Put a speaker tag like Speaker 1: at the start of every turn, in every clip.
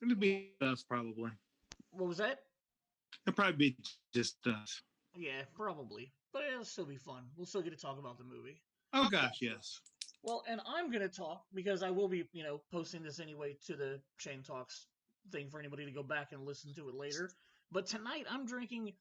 Speaker 1: It'll be us probably.
Speaker 2: What was that?
Speaker 1: It'll probably be just us.
Speaker 2: Yeah, probably. But it'll still be fun. We'll still get to talk about the movie.
Speaker 1: Oh gosh, yes.
Speaker 2: Well, and I'm going to talk because I will be, posting this anyway to the Chain Talks thing for anybody to go back and listen to it later. But tonight I'm drinking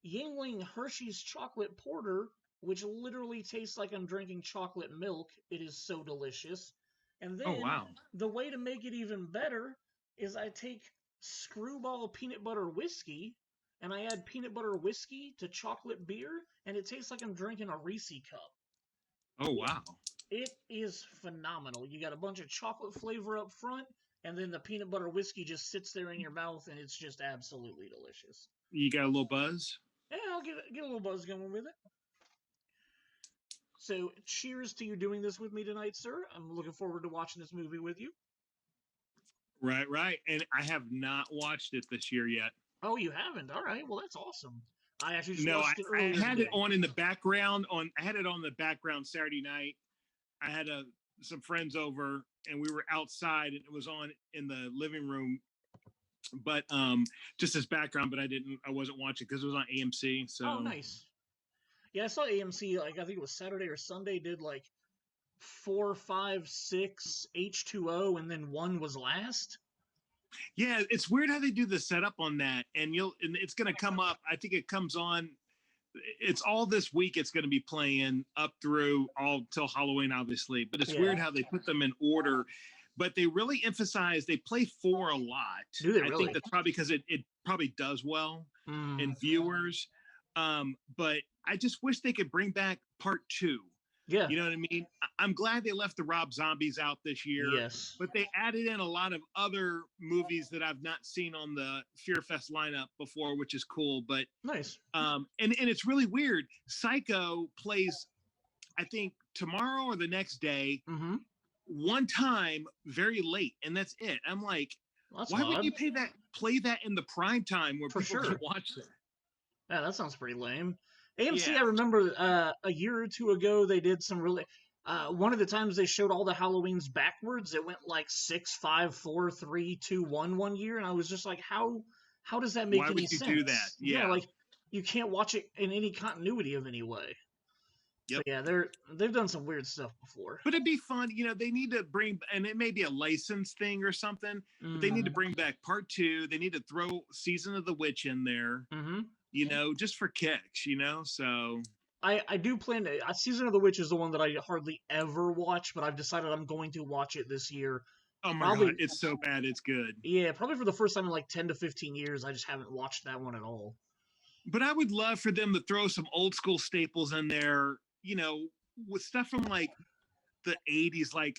Speaker 2: Yingling Hershey's Chocolate Porter, which literally tastes like I'm drinking chocolate milk. It is so delicious. And
Speaker 1: Oh
Speaker 2: then
Speaker 1: wow.
Speaker 2: the way to make it even better is I take Screwball peanut butter whiskey and I add peanut butter whiskey to chocolate beer, and it tastes like I'm drinking a Reese cup.
Speaker 1: Oh wow.
Speaker 2: It is phenomenal. You got a bunch of chocolate flavor up front, and then the peanut butter whiskey just sits there in your mouth, and it's just absolutely delicious.
Speaker 1: You got a little buzz?
Speaker 2: Yeah, I'll get a little buzz going with it. So, cheers to you doing this with me tonight, sir. I'm looking forward to watching this movie with you.
Speaker 1: Right. And I have not watched it this year yet.
Speaker 2: Oh, you haven't? All right. Well, that's awesome. I actually just
Speaker 1: No,
Speaker 2: watched it
Speaker 1: I
Speaker 2: earlier
Speaker 1: had
Speaker 2: today.
Speaker 1: it on in the background. I had it on the background Saturday night. I had some friends over, and we were outside, and it was on in the living room. But just as background. But I wasn't watching because it was on AMC. So
Speaker 2: Oh, nice. Yeah, I saw AMC. Like I think it was Saturday or Sunday. Did like 4, 5, 6 H2O, and then 1 was last.
Speaker 1: Yeah, it's weird how they do the setup on that, and it's going to come up. I think it comes on. It's all this week. It's going to be playing up through all till Halloween, obviously. But it's weird how they put them in order. But they really emphasize they play 4 a lot.
Speaker 2: Do they really?
Speaker 1: I think that's probably because it probably does well in viewers. But I just wish they could bring back part 2.
Speaker 2: Yeah.
Speaker 1: You know what I mean? I'm glad they left the Rob Zombies out this year.
Speaker 2: Yes.
Speaker 1: But they added in a lot of other movies that I've not seen on the Fear Fest lineup before, which is cool. But
Speaker 2: nice.
Speaker 1: And it's really weird. Psycho plays, I think, tomorrow or the next day, one time, very late, and that's it. I'm like, why would you play that in the prime time where people can watch that?
Speaker 2: Yeah, that sounds pretty lame. AMC, I remember a year or two ago, they did some really... one of the times they showed all the Halloweens backwards, it went like 6, 5, 4, 3, 2, 1 one year, and I was just like, how does that make any sense?
Speaker 1: Why would you do that?
Speaker 2: Yeah, like, you can't watch it in any continuity of any way. Yep. So yeah, they've done some weird stuff before.
Speaker 1: But it'd be fun, they need to bring, and it may be a license thing or something, but they need to bring back part 2. They need to throw Season of the Witch in there. Just for kicks, so...
Speaker 2: I do plan to... Season of the Witch is the one that I hardly ever watch, but I've decided I'm going to watch it this year.
Speaker 1: Oh my God, it's so bad, it's good.
Speaker 2: Yeah, probably for the first time in like 10 to 15 years, I just haven't watched that one at all.
Speaker 1: But I would love for them to throw some old school staples in there, with stuff from like the 80s, like,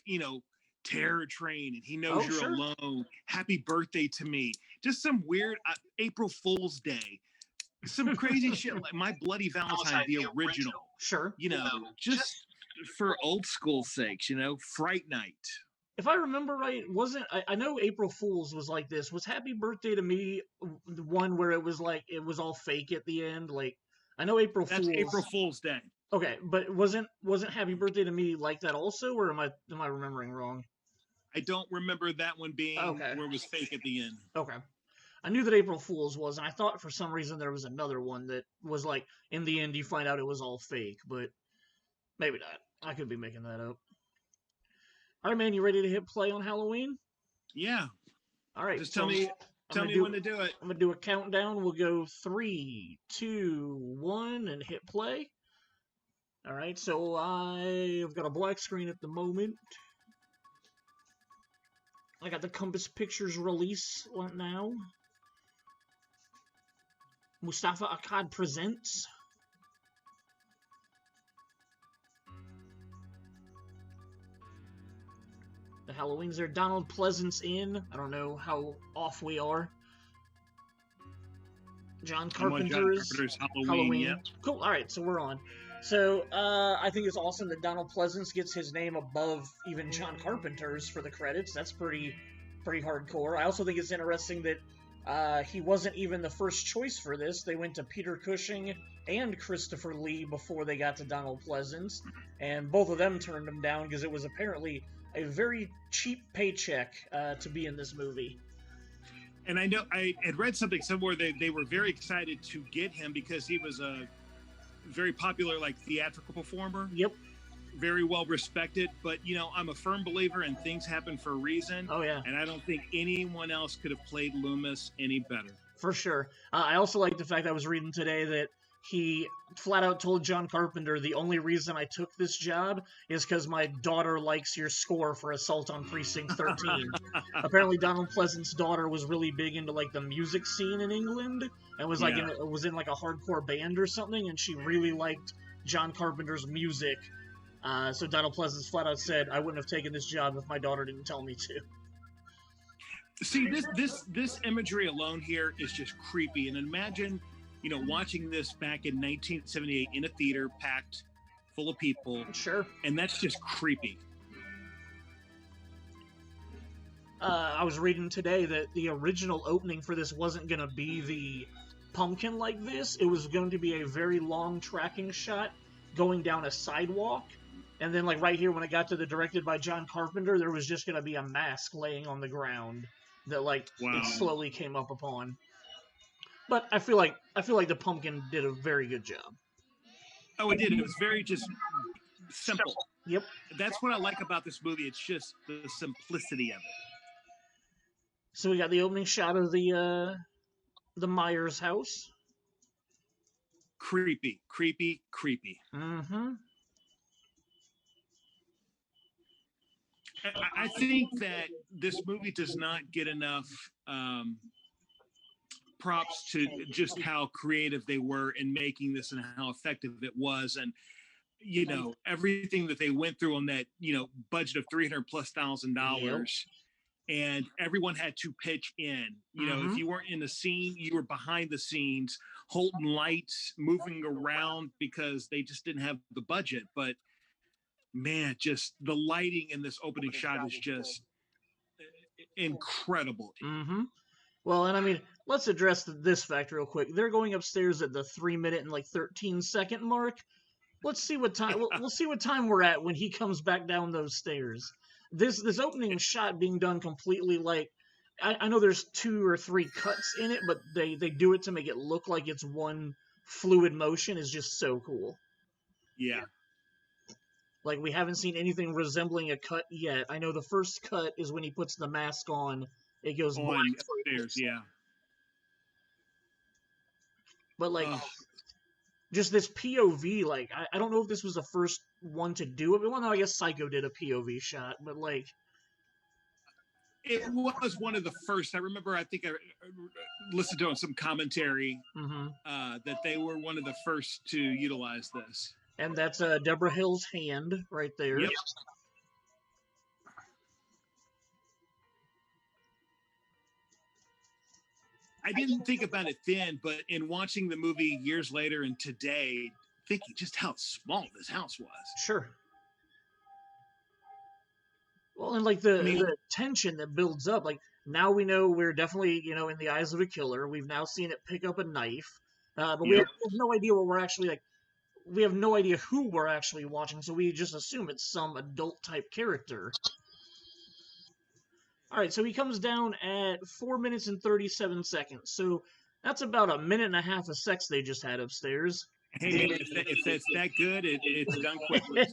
Speaker 1: Terror Train and He Knows You're Alone, Happy Birthday to Me, just some weird April Fool's Day. Some crazy shit like My Bloody Valentine, the original.
Speaker 2: Sure.
Speaker 1: Just for old school sakes, Fright Night.
Speaker 2: If I remember right, I know April Fool's was like this. Was Happy Birthday to Me the one where it was like it was all fake at the end? Like I know April Fool's.
Speaker 1: That's April Fool's Day.
Speaker 2: Okay, but wasn't Happy Birthday to Me like that also, or am I remembering wrong?
Speaker 1: I don't remember that one being where it was fake at the end.
Speaker 2: Okay. I knew that April Fool's was, and I thought for some reason there was another one that was like, in the end you find out it was all fake, but maybe not. I could be making that up. All right, man, you ready to hit play on Halloween?
Speaker 1: Yeah.
Speaker 2: All right.
Speaker 1: Just tell me when to do it.
Speaker 2: I'm going to do a countdown. We'll go 3, 2, 1, and hit play. All right, so I've got a black screen at the moment. I got the Compass Pictures release now. Mustafa Akkad presents. The Halloweens are Donald Pleasance in. I don't know how off we are. John Carpenter's Halloween.
Speaker 1: Yeah.
Speaker 2: Cool. All right, so we're on. So I think it's awesome that Donald Pleasance gets his name above even John Carpenter's for the credits. That's pretty hardcore. I also think it's interesting that he wasn't even the first choice for this. They went to Peter Cushing and Christopher Lee before they got to Donald Pleasance, and both of them turned him down because it was apparently a very cheap paycheck to be in this movie.
Speaker 1: And I know I had read something somewhere they were very excited to get him because he was a very popular like theatrical performer.
Speaker 2: Yep.
Speaker 1: Very well respected, but I'm a firm believer in things happen for a reason.
Speaker 2: Oh yeah.
Speaker 1: And I don't think anyone else could have played Loomis any better.
Speaker 2: For sure. I also like the fact I was reading today that he flat out told John Carpenter, the only reason I took this job is because my daughter likes your score for Assault on Precinct 13. Apparently Donald Pleasant's daughter was really big into like the music scene in England and was like was in like a hardcore band or something, and she really liked John Carpenter's music. So Donald Pleasance flat out said, I wouldn't have taken this job if my daughter didn't tell me to.
Speaker 1: See, this imagery alone here is just creepy. And imagine, watching this back in 1978 in a theater packed full of people.
Speaker 2: Sure.
Speaker 1: And that's just creepy.
Speaker 2: I was reading today that the original opening for this wasn't going to be the pumpkin like this. It was going to be a very long tracking shot going down a sidewalk. And then, like, right here, when it got to the directed by John Carpenter, there was just going to be a mask laying on the ground that, like, it slowly came up upon. But I feel like the pumpkin did a very good job.
Speaker 1: Oh, it did. It was very just simple.
Speaker 2: Yep.
Speaker 1: That's what I like about this movie. It's just the simplicity of it.
Speaker 2: So we got the opening shot of the Myers house.
Speaker 1: Creepy, creepy, creepy.
Speaker 2: Mm-hmm.
Speaker 1: I think that this movie does not get enough props to just how creative they were in making this and how effective it was. And, everything that they went through on that, budget of $300,000+. Yep. And everyone had to pitch in. If you weren't in the scene, you were behind the scenes, holding lights, moving around because they just didn't have the budget. But man, just the lighting in this opening shot is just incredible.
Speaker 2: Mm-hmm. Well, and I mean, let's address this fact real quick. They're going upstairs at the 3-minute and 13-second mark. Let's see what time. We'll see what time we're at when he comes back down those stairs. This opening shot being done completely like, I know there's 2 or 3 cuts in it, but they do it to make it look like it's one fluid motion is just so cool.
Speaker 1: Yeah.
Speaker 2: Like, we haven't seen anything resembling a cut yet. I know the first cut is when he puts the mask on. It goes
Speaker 1: black upstairs, yeah.
Speaker 2: But, like, just this POV, like, I don't know if this was the first one to do it. Well, no, I guess Psycho did a POV shot, but, like...
Speaker 1: It was one of the first. I remember, I think I listened to some commentary that they were one of the first to utilize this.
Speaker 2: And that's Deborah Hill's hand right there. Yep.
Speaker 1: I didn't think about it then, but in watching the movie years later and today, thinking just how small this house was.
Speaker 2: Sure. Well, and like the tension that builds up, like now we know we're definitely, in the eyes of a killer. We've now seen it pick up a knife, but we have no idea what we're actually like. We have no idea who we're actually watching, so we just assume it's some adult-type character. All right, so he comes down at 4 minutes and 37 seconds. So that's about 1.5 minutes of sex they just had upstairs.
Speaker 1: Hey, if it's that good, it's done quickly.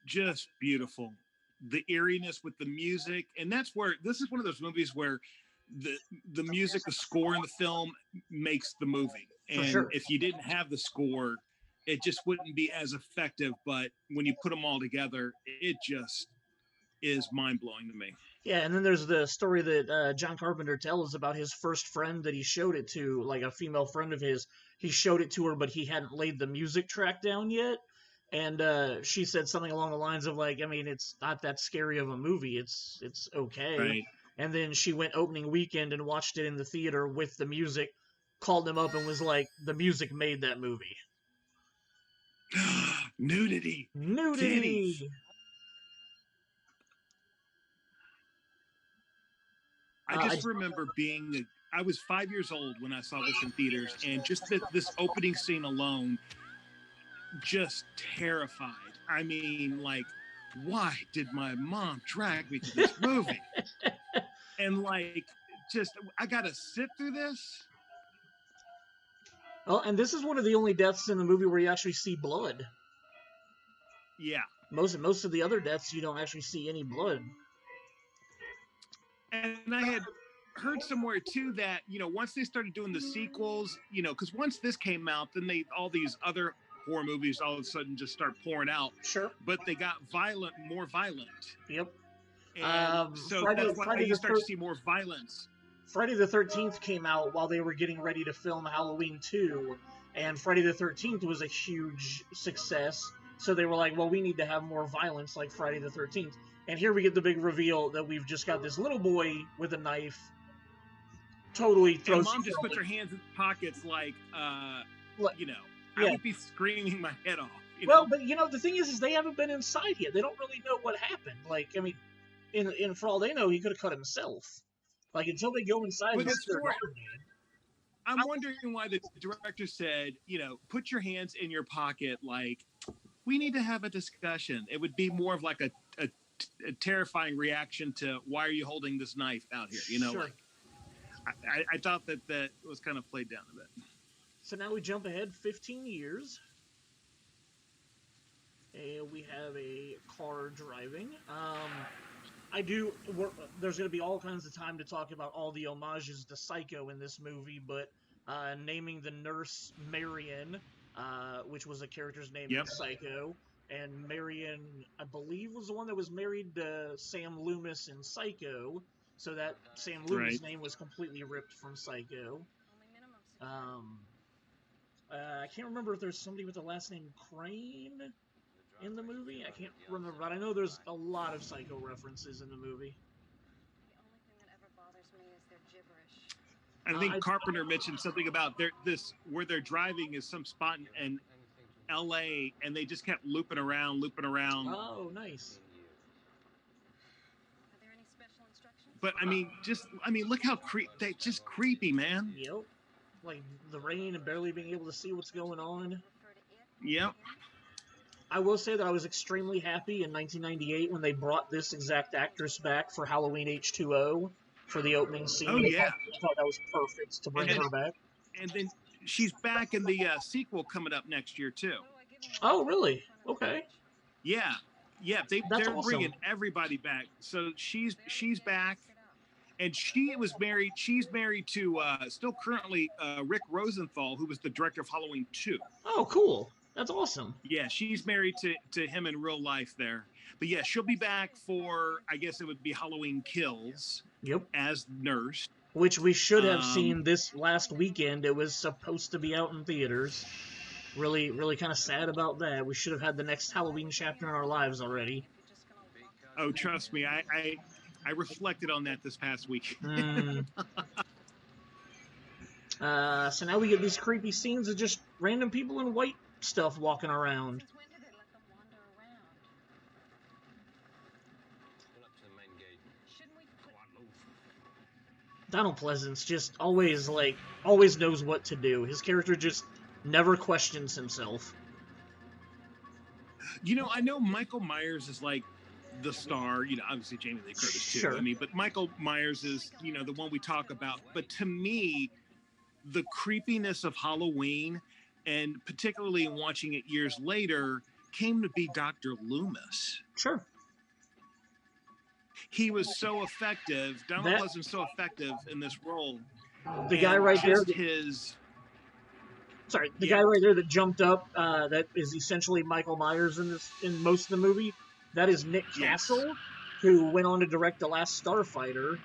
Speaker 1: Just beautiful. The eeriness with the music, and that's where this is one of those movies where the music, the score in the film makes the movie. And if you didn't have the score, it just wouldn't be as effective. But when you put them all together, it just is mind-blowing to me.
Speaker 2: Yeah, and then there's the story that John Carpenter tells about his first friend that he showed it to, like a female friend of his. He showed it to her, but he hadn't laid the music track down yet. And she said something along the lines of like, I mean, it's not that scary of a movie. It's okay.
Speaker 1: Right.
Speaker 2: And then she went opening weekend and watched it in the theater with the music, called him up and was like, the music made that movie.
Speaker 1: Nudity.
Speaker 2: Titties.
Speaker 1: I just remember I was 5 years old when I saw this in theaters, and just this opening scene alone just terrified I mean, like, why did my mom drag me to this movie? And like, just I gotta sit through this.
Speaker 2: Well, and this is one of the only deaths in the movie where you actually see blood.
Speaker 1: Yeah.
Speaker 2: Most of the other deaths, you don't actually see any blood.
Speaker 1: And I had heard somewhere too that, you know, once they started doing the sequels, you know, because once this came out, then all these other horror movies all of a sudden just start pouring out.
Speaker 2: Sure.
Speaker 1: But they got more violent.
Speaker 2: Yep.
Speaker 1: And so that's why you start to see more violence.
Speaker 2: Friday the 13th came out while they were getting ready to film Halloween 2, and Friday the 13th was a huge success. So they were like, well, we need to have more violence like Friday the 13th. And here we get the big reveal that we've just got this little boy with a knife. Totally throws.
Speaker 1: And Mom just puts her hands in pockets like, you know,
Speaker 2: yeah.
Speaker 1: I would be screaming my head off.
Speaker 2: Well, but you know, the thing is they haven't been inside yet. They don't really know what happened. Like, I mean, in for all they know, he could have cut himself. Like, until they go inside.
Speaker 1: I'm wondering why the director said, you know, put your hands in your pocket. Like, we need to have a discussion. It would be more of like a terrifying reaction to why are you holding this knife out here? You know,
Speaker 2: sure.
Speaker 1: Like I thought that was kind of played down a bit.
Speaker 2: So now we jump ahead 15 years. And we have a car driving. There's going to be all kinds of time to talk about all the homages to Psycho in this movie, but naming the nurse Marion, which was a character's name in Psycho, and Marion, I believe, was the one that was married to Sam Loomis in Psycho, so that Sam Loomis' name was completely ripped from Psycho. I can't remember if there's somebody with the last name Crane in the movie. I can't remember, but I know there's a lot of Psycho references in the movie.
Speaker 3: The only thing that ever bothers me is their gibberish.
Speaker 1: I think Carpenter mentioned something about where they're driving is some spot in L.A. and they just kept looping around.
Speaker 2: Oh, nice.
Speaker 3: Are there any special instructions?
Speaker 1: But I mean, look how just creepy, man.
Speaker 2: Yep. Like the rain and barely being able to see what's going on.
Speaker 1: Yep.
Speaker 2: I will say that I was extremely happy in 1998 when they brought this exact actress back for Halloween H2O for the opening scene.
Speaker 1: Oh, yeah.
Speaker 2: I thought that was perfect to bring her back.
Speaker 1: And then she's back in the sequel coming up next year, too.
Speaker 2: Oh, really? Okay.
Speaker 1: Yeah. Yeah, they're
Speaker 2: awesome.
Speaker 1: bringing everybody back. So she's back. And she's married to, still currently, Rick Rosenthal, who was the director of Halloween 2.
Speaker 2: Oh, cool. That's awesome.
Speaker 1: Yeah, she's married to him in real life there. But yeah, she'll be back for, I guess it would be Halloween Kills.
Speaker 2: Yep.
Speaker 1: As nurse.
Speaker 2: Which we should have seen this last weekend. It was supposed to be out in theaters. Really, really kind of sad about that. We should have had the next Halloween chapter in our lives already.
Speaker 1: Oh, trust me, I reflected on that this past week.
Speaker 2: So now we get these creepy scenes of just random people in white stuff walking around.
Speaker 3: When did they let them wander around? Shouldn't we put...
Speaker 2: Donald Pleasance just always knows what to do. His character just never questions himself.
Speaker 1: You know, I know Michael Myers is like the star, you know, obviously Jamie Lee Curtis too.
Speaker 2: Sure.
Speaker 1: I mean, but Michael Myers is, you know, the one we talk about. But to me, the creepiness of Halloween, and particularly in watching it years later, came to be Dr. Loomis.
Speaker 2: Sure.
Speaker 1: He was so effective. Donald Pleasance so effective in this role.
Speaker 2: The guy right there. The guy right there that jumped up, that is essentially Michael Myers in most of the movie. That is Nick Castle, who went on to direct The Last Starfighter.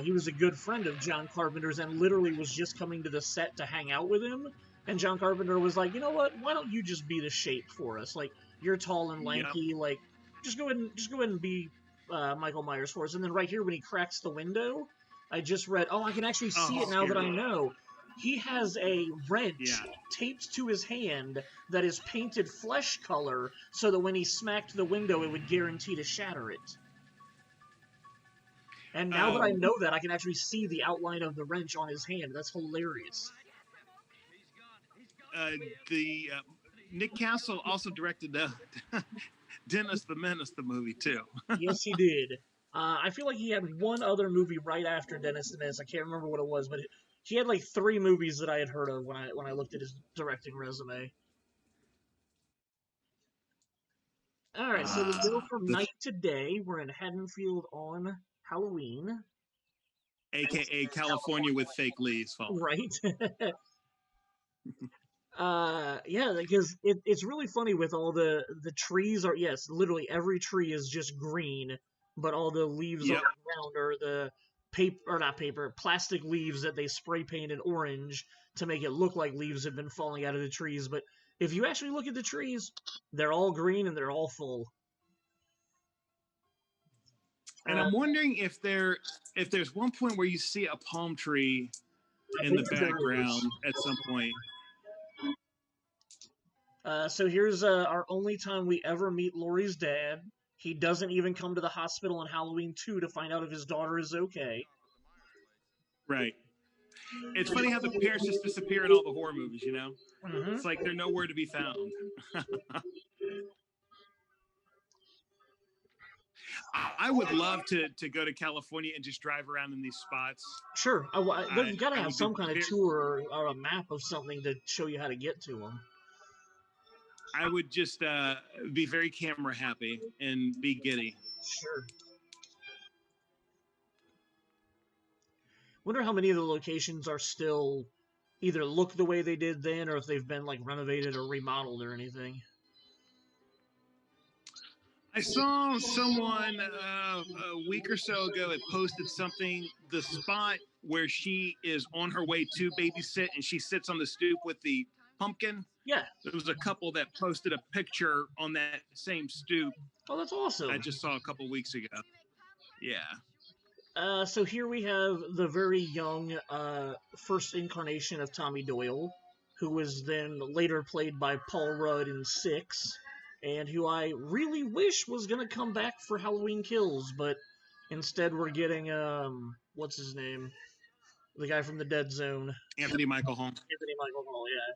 Speaker 2: He was a good friend of John Carpenter's and literally was just coming to the set to hang out with him. And John Carpenter was like, you know what? Why don't you just be the shape for us? Like, you're tall and lanky. Yep. Like, just go ahead and be Michael Myers for us. And then right here, when he cracks the window, I just read, I can actually see it now that I know. He has a wrench taped to his hand that is painted flesh color so that when he smacked the window, it would guarantee to shatter it. And now that I know that, I can actually see the outline of the wrench on his hand. That's hilarious.
Speaker 1: Nick Castle also directed Dennis the Menace, the movie too.
Speaker 2: Yes, he did. I feel like he had one other movie right after Dennis the Menace. I can't remember what it was, but he had like 3 movies that I had heard of when I looked at his directing resume. All right, so we go from night to day. We're in Haddonfield on Halloween,
Speaker 1: AKA California with fake leaves falling.
Speaker 2: right? Yeah, because it's really funny with all the trees are, yes, literally every tree is just green, but all the leaves on the ground are the plastic leaves that they spray painted orange to make it look like leaves have been falling out of the trees. But if you actually look at the trees, they're all green and they're all full.
Speaker 1: And I'm wondering if there's one point where you see a palm tree in the background at some point.
Speaker 2: So here's our only time we ever meet Laurie's dad. He doesn't even come to the hospital on Halloween 2 to find out if his daughter is okay.
Speaker 1: Right. It's funny how the parents just disappear in all the horror movies, you know?
Speaker 2: Mm-hmm.
Speaker 1: It's like they're nowhere to be found. I would love to go to California and just drive around in these spots.
Speaker 2: Sure. You've got to have some kind of tour or a map of something to show you how to get to them.
Speaker 1: I would just be very camera happy and be giddy.
Speaker 2: Sure. Wonder how many of the locations are still either look the way they did then, or if they've been like renovated or remodeled or anything.
Speaker 1: I saw someone a week or so ago had posted something, the spot where she is on her way to babysit and she sits on the stoop with the pumpkin.
Speaker 2: Yeah.
Speaker 1: There was a couple that posted a picture on that same stoop.
Speaker 2: Oh, that's awesome.
Speaker 1: I just saw a couple weeks ago.
Speaker 2: Yeah. So here we have the very young first incarnation of Tommy Doyle, who was then later played by Paul Rudd in 6, and who I really wish was going to come back for Halloween Kills, but instead we're getting, what's his name? The guy from the Dead Zone.
Speaker 1: Anthony Michael Hall.
Speaker 2: Anthony Michael Hall, yeah.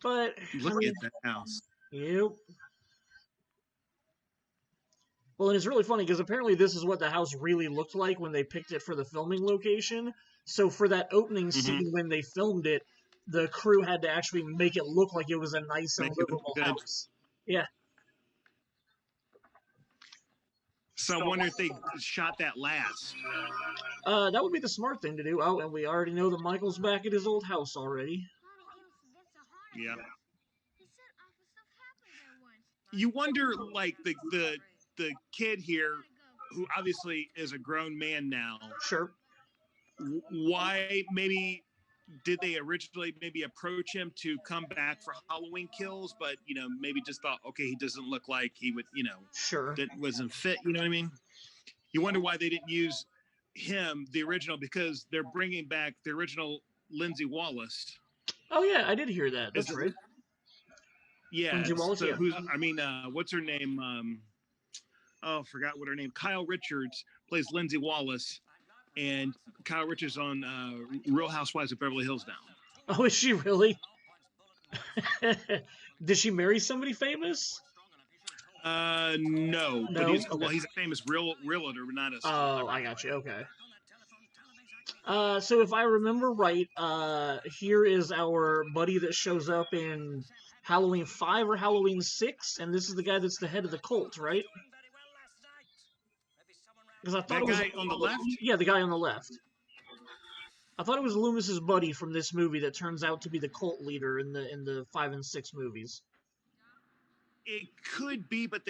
Speaker 2: But
Speaker 1: look at that house.
Speaker 2: Yep. Well, and it's really funny because apparently this is what the house really looked like when they picked it for the filming location. So for that opening scene when they filmed it, the crew had to actually make it look like it was a nice and livable house. Yeah.
Speaker 1: So I wonder if they shot that last.
Speaker 2: That would be the smart thing to do. Oh, and we already know that Michael's back at his old house already.
Speaker 1: Yeah. You wonder, like, the kid here, who obviously is a grown man now.
Speaker 2: Sure.
Speaker 1: Why maybe did they originally maybe approach him to come back for Halloween Kills, but, you know, maybe just thought, okay, he doesn't look like he would, you know,
Speaker 2: sure,
Speaker 1: that wasn't fit. You know what I mean? You wonder why they didn't use him, the original, because they're bringing back the original Lindsay Wallace.
Speaker 2: Oh yeah, I did hear that. That's right.
Speaker 1: Yeah.
Speaker 2: Lindsay Wallace,
Speaker 1: so
Speaker 2: yeah.
Speaker 1: What's her name? Forgot what her name. Kyle Richards plays Lindsay Wallace, and Kyle Richards on Real Housewives of Beverly Hills now.
Speaker 2: Oh, is she really? Did she marry somebody famous?
Speaker 1: No. But he's a famous realtor, but not a.
Speaker 2: Oh, I got you. Okay. So if I remember right, here is our buddy that shows up in Halloween 5 or Halloween 6, and this is the guy that's the head of the cult, right? Because I thought
Speaker 1: that guy on the left.
Speaker 2: Yeah, the guy on the left. I thought it was Loomis's buddy from this movie that turns out to be the cult leader in the 5 and 6 movies.
Speaker 1: It could be, but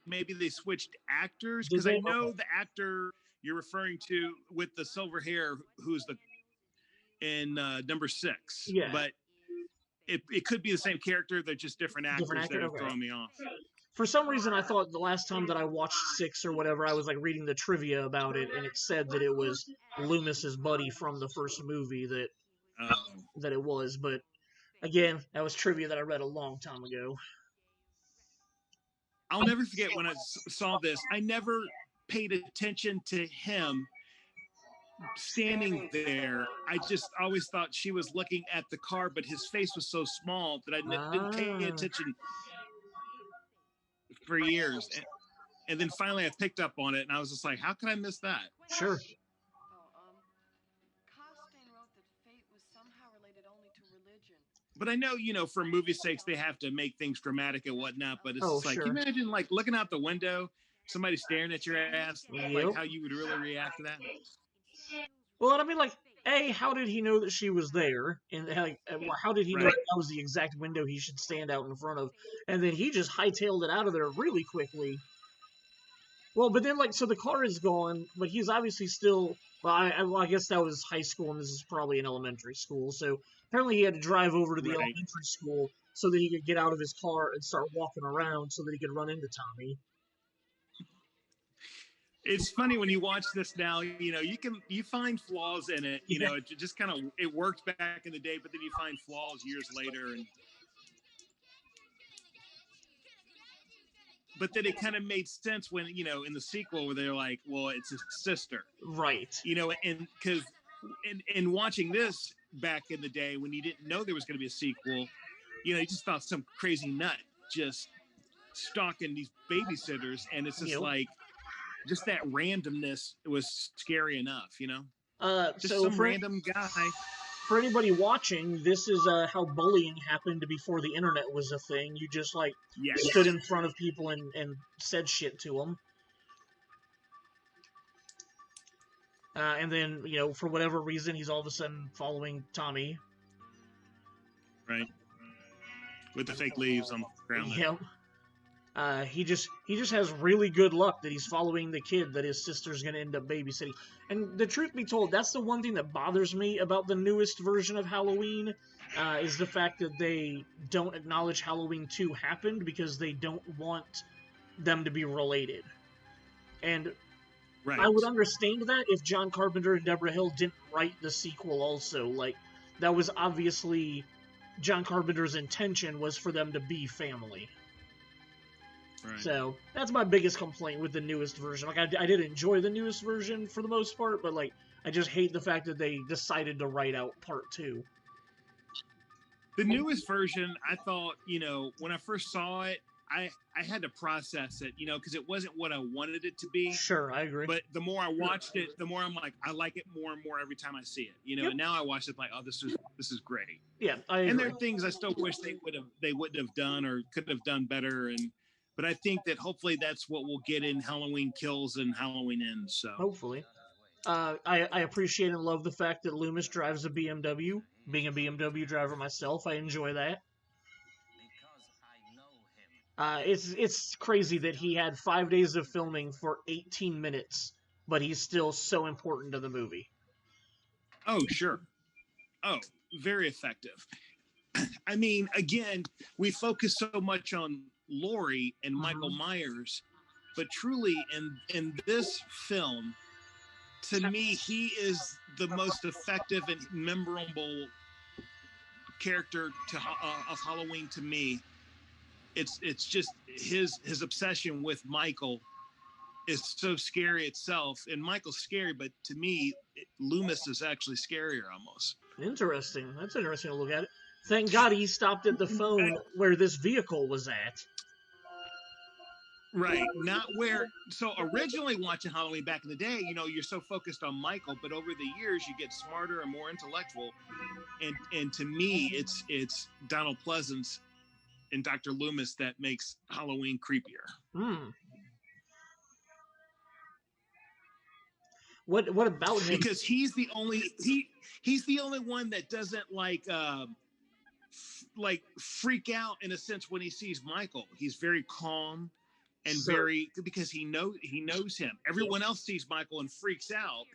Speaker 1: maybe they switched actors, because I know the actor you're referring to with the silver hair, who's in number 6.
Speaker 2: Yeah.
Speaker 1: But it could be the same character. They're just different actors that are throwing me off.
Speaker 2: For some reason, I thought the last time that I watched 6 or whatever, I was like reading the trivia about it, and it said that it was Loomis's buddy from the first movie that it was. But again, that was trivia that I read a long time ago.
Speaker 1: I'll never forget when I saw this. I never paid attention to him standing there. I just always thought she was looking at the car, but his face was so small that I didn't pay attention. for years. And then finally I picked up on it, and I was just like, how can I miss that?
Speaker 2: Sure.
Speaker 3: Costain wrote that fate was somehow related only to religion.
Speaker 1: But I know, for movie sakes, they have to make things dramatic and whatnot. But it's just like,
Speaker 2: sure.
Speaker 1: imagine like looking out the window, somebody staring at your ass,
Speaker 2: Yep.
Speaker 1: like how you would really react to that.
Speaker 2: Well, and I mean, like, A, how did he know that she was there? And like, how did he know that was the exact window he should stand out in front of? And then he just hightailed it out of there really quickly. Well, but then, like, so the car is gone, but he's obviously still... Well, I guess that was high school, and this is probably an elementary school. So apparently he had to drive over to the elementary school so that he could get out of his car and start walking around so that he could run into Tommy.
Speaker 1: It's funny when you watch this now, you find flaws in it. It just kind of, it worked back in the day, but then you find flaws years later. But then it kind of made sense when, in the sequel where they're like, well, it's his sister.
Speaker 2: Right.
Speaker 1: And because in watching this back in the day when you didn't know there was going to be a sequel, you just thought some crazy nut just stalking these babysitters. And it's just like, just that randomness was scary enough, just
Speaker 2: so
Speaker 1: some random guy.
Speaker 2: For anybody watching, this is how bullying happened before the internet was a thing. You just, stood in front of people and said shit to them. And then, for whatever reason, he's all of a sudden following Tommy.
Speaker 1: Right. With the fake leaves on the ground.
Speaker 2: Yep. He just has really good luck that he's following the kid that his sister's going to end up babysitting. And the truth be told, that's the one thing that bothers me about the newest version of Halloween, is the fact that they don't acknowledge Halloween 2 happened because they don't want them to be related. And I would understand that if John Carpenter and Deborah Hill didn't write the sequel also. Like, that was obviously John Carpenter's intention, was for them to be family. Right. So that's my biggest complaint with the newest version. Like, I did enjoy the newest version for the most part, but I just hate the fact that they decided to write out part 2.
Speaker 1: The newest version, I thought, when I first saw it, I had to process it, because it wasn't what I wanted it to be.
Speaker 2: Sure, I agree.
Speaker 1: But the more I watched it, the more I'm like, I like it more and more every time I see it. And now I watch it like, oh, this is great.
Speaker 2: Yeah, I agree.
Speaker 1: And there are things I still wish they wouldn't have done or could have done better. But I think that hopefully that's what we'll get in Halloween Kills and Halloween Ends. So
Speaker 2: hopefully. I appreciate and love the fact that Loomis drives a BMW. Being a BMW driver myself, I enjoy that. It's crazy that he had 5 days of filming for 18 minutes, but he's still so important to the movie.
Speaker 1: Oh, sure. Oh, very effective. I mean, again, we focus so much on Laurie and Michael Myers, but truly in this film, to me, he is the most effective and memorable character of Halloween to me. It's just his obsession with Michael is so scary itself, and Michael's scary, but to me, Loomis is actually scarier almost.
Speaker 2: Interesting. That's interesting to look at it. Thank God he stopped at the phone where this vehicle was at.
Speaker 1: Right, not where. So originally watching Halloween back in the day, you're so focused on Michael, but over the years you get smarter and more intellectual, and to me, it's Donald Pleasance and Dr. Loomis that makes Halloween creepier.
Speaker 2: What about him?
Speaker 1: Because he's the only one that doesn't freak out in a sense when he sees Michael. He's very calm and because he knows him. Everyone else sees Michael and freaks out,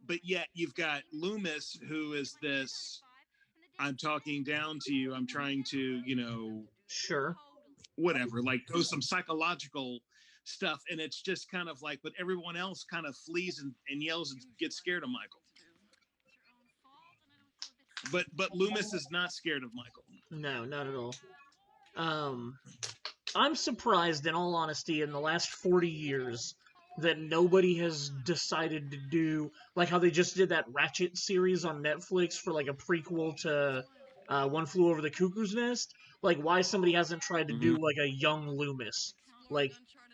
Speaker 1: but yet you've got Loomis, who is this, I'm talking down to you, I'm trying to,
Speaker 2: sure,
Speaker 1: whatever, do some psychological stuff, and it's just kind of but everyone else kind of flees and yells and gets scared of Michael. But Loomis is not scared of Michael.
Speaker 2: No, not at all. I'm surprised, in all honesty, in the last 40 years, that nobody has decided to do, how they just did that Ratchet series on Netflix for, a prequel to One Flew Over the Cuckoo's Nest. Why somebody hasn't tried to do, a young Loomis. like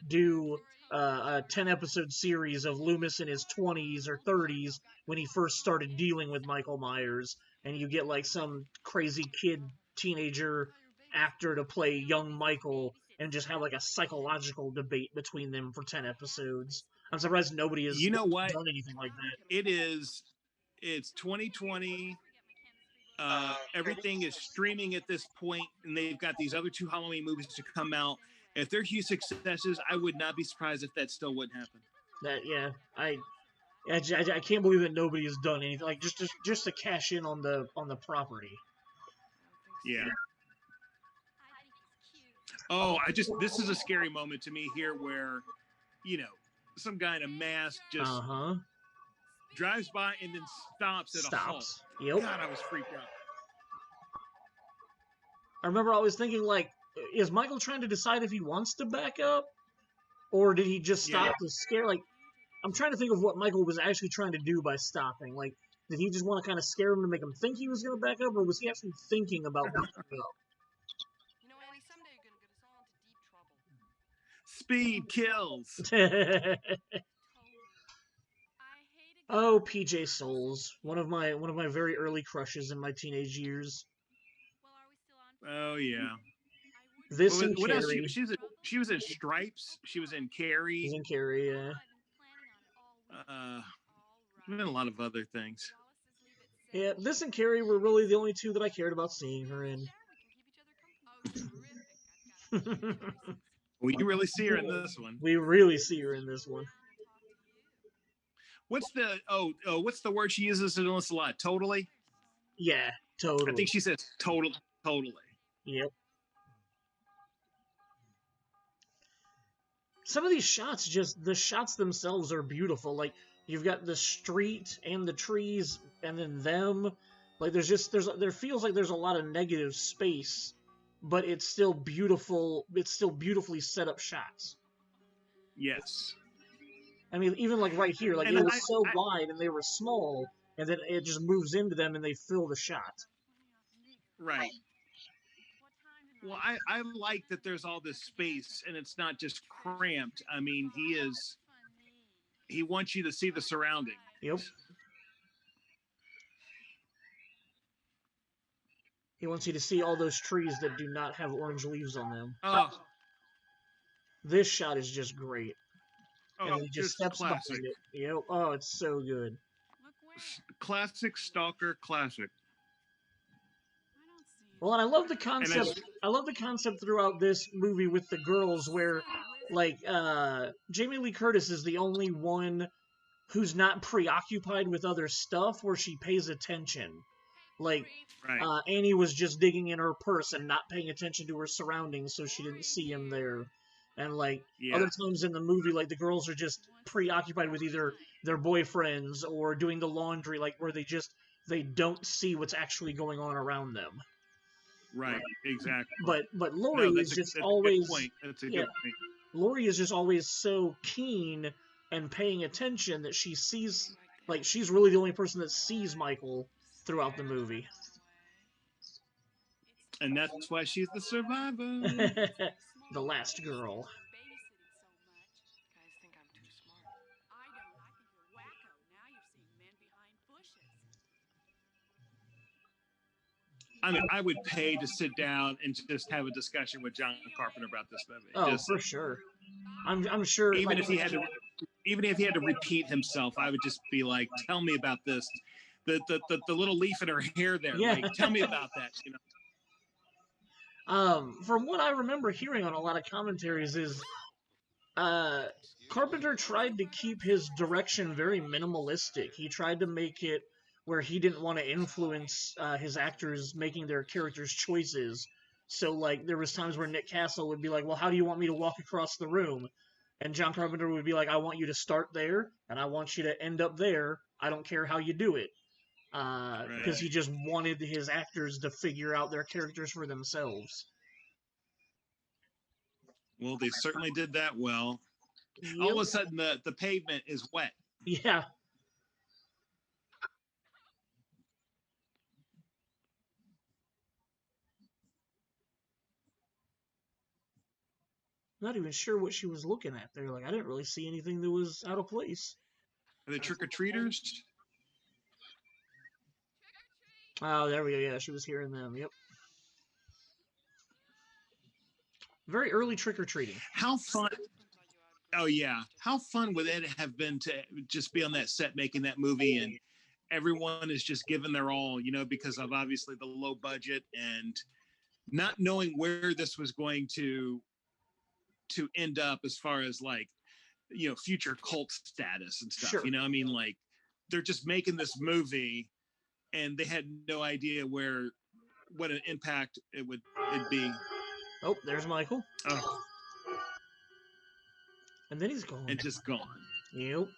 Speaker 2: do a 10-episode series of Loomis in his 20s or 30s when he first started dealing with Michael Myers, and you get like some crazy kid teenager actor to play young Michael and just have like a psychological debate between them for 10 episodes. I'm surprised nobody has
Speaker 1: You know what?
Speaker 2: done anything like that.
Speaker 1: It's 2020. Everything is streaming at this point, and they've got these other 2 Halloween movies to come out. If they're huge successes, I would not be surprised if that still wouldn't happen.
Speaker 2: I can't believe that nobody has done anything like just to cash in on the property.
Speaker 1: Yeah. Oh, this is a scary moment to me here where, some guy in a mask just drives by and then stops at a halt.
Speaker 2: Yep.
Speaker 1: God, I was freaked out.
Speaker 2: I remember always thinking, like, is Michael trying to decide if he wants to back up? Or did he just stop to scare? Like, I'm trying to think of what Michael was actually trying to do by stopping. Like, did he just want to kind of scare him to make him think he was going to back up? Or was he actually thinking about backing up?
Speaker 1: Speed kills.
Speaker 2: Oh, PJ Souls, one of my very early crushes in my teenage years.
Speaker 1: Oh yeah.
Speaker 2: This and
Speaker 1: what
Speaker 2: Carrie.
Speaker 1: Else? She was in Stripes. She was in Carrie.
Speaker 2: She's in Carrie, yeah.
Speaker 1: And a lot of other things.
Speaker 2: Yeah, this and Carrie were really the only 2 that I cared about seeing her in.
Speaker 1: Well, you really see her in this one.
Speaker 2: We really see her in this one.
Speaker 1: What's the word she uses in this a lot? Totally?
Speaker 2: Yeah, totally.
Speaker 1: I think she says totally.
Speaker 2: Yep. Some of these shots, the shots themselves are beautiful. Like, you've got the street and the trees and then them. Like, there feels like there's a lot of negative space, but it's still beautiful. It's still beautifully set up shots.
Speaker 1: Yes.
Speaker 2: I mean, even like right here, like it was so wide and they were small, and then it just moves into them and they fill the shot.
Speaker 1: Right. Well, I like that there's all this space and it's not just cramped. I mean, he wants you to see the surrounding.
Speaker 2: Yep. He wants you to see all those trees that do not have orange leaves on them.
Speaker 1: Oh.
Speaker 2: This shot is just great.
Speaker 1: Oh,
Speaker 2: and he just steps
Speaker 1: classic.
Speaker 2: behind it. Yep. Oh, it's so good.
Speaker 1: Classic stalker classic.
Speaker 2: Well, and I love the concept. I love the concept throughout this movie with the girls, where, like, Jamie Lee Curtis is the only one who's not preoccupied with other stuff, where she pays attention. Like, Annie was just digging in her purse and not paying attention to her surroundings, so she didn't see him there. And, like, other times in the movie, like, the girls are just preoccupied with either their boyfriends or doing the laundry, like, where they don't see what's actually going on around them.
Speaker 1: Right, exactly.
Speaker 2: But Laurie is just always...
Speaker 1: That's a good point.
Speaker 2: Laurie is just always so keen and paying attention that she sees... Like, she's really the only person that sees Michael throughout the movie.
Speaker 1: And that's why she's the survivor.
Speaker 2: The last girl.
Speaker 1: I mean, I would pay to sit down and just have a discussion with John Carpenter about this movie.
Speaker 2: Oh, for sure. I'm sure.
Speaker 1: Even if he had to repeat himself, I would just be like, "Tell me about this." The little leaf in her hair there.
Speaker 2: Yeah.
Speaker 1: Like, tell me about that. You
Speaker 2: know. From what I remember hearing on a lot of commentaries is, Carpenter tried to keep his direction very minimalistic. He tried to make it where he didn't want to influence his actors making their characters' choices. So, like, there was times where Nick Castle would be like, well, how do you want me to walk across the room? And John Carpenter would be like, I want you to start there, and I want you to end up there. I don't care how you do it. Because he just wanted his actors to figure out their characters for themselves.
Speaker 1: Well, they certainly did that well. Yep. All of a sudden, the pavement is wet.
Speaker 2: Yeah. not even sure what she was looking at there. Like, I didn't really see anything that was out of place.
Speaker 1: Are they trick-or-treaters?
Speaker 2: Oh, there we go. Yeah, she was hearing them. Yep. Very early trick-or-treating.
Speaker 1: How fun. Oh, yeah. How fun would it have been to just be on that set making that movie and everyone is just giving their all, because of obviously the low budget and not knowing where this was going to end up as far as like, future cult status and stuff.
Speaker 2: Sure.
Speaker 1: I mean, like they're just making this movie and they had no idea what an impact it'd be.
Speaker 2: Oh, there's Michael.
Speaker 1: Oh.
Speaker 2: And then he's gone.
Speaker 1: And just gone.
Speaker 2: Yep.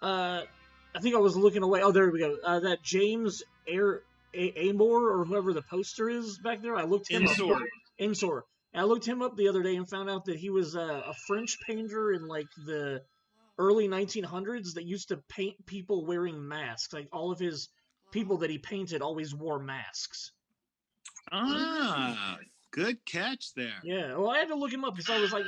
Speaker 2: I think I was looking away. Oh, there we go. That James Amor or whoever the poster is back there. I looked him up. Ensor. I looked him up the other day and found out that he was a French painter in like the early 1900s that used to paint people wearing masks. Like all of his people that he painted always wore masks.
Speaker 1: Ah, good catch there.
Speaker 2: Yeah. Well, I had to look him up because I was like,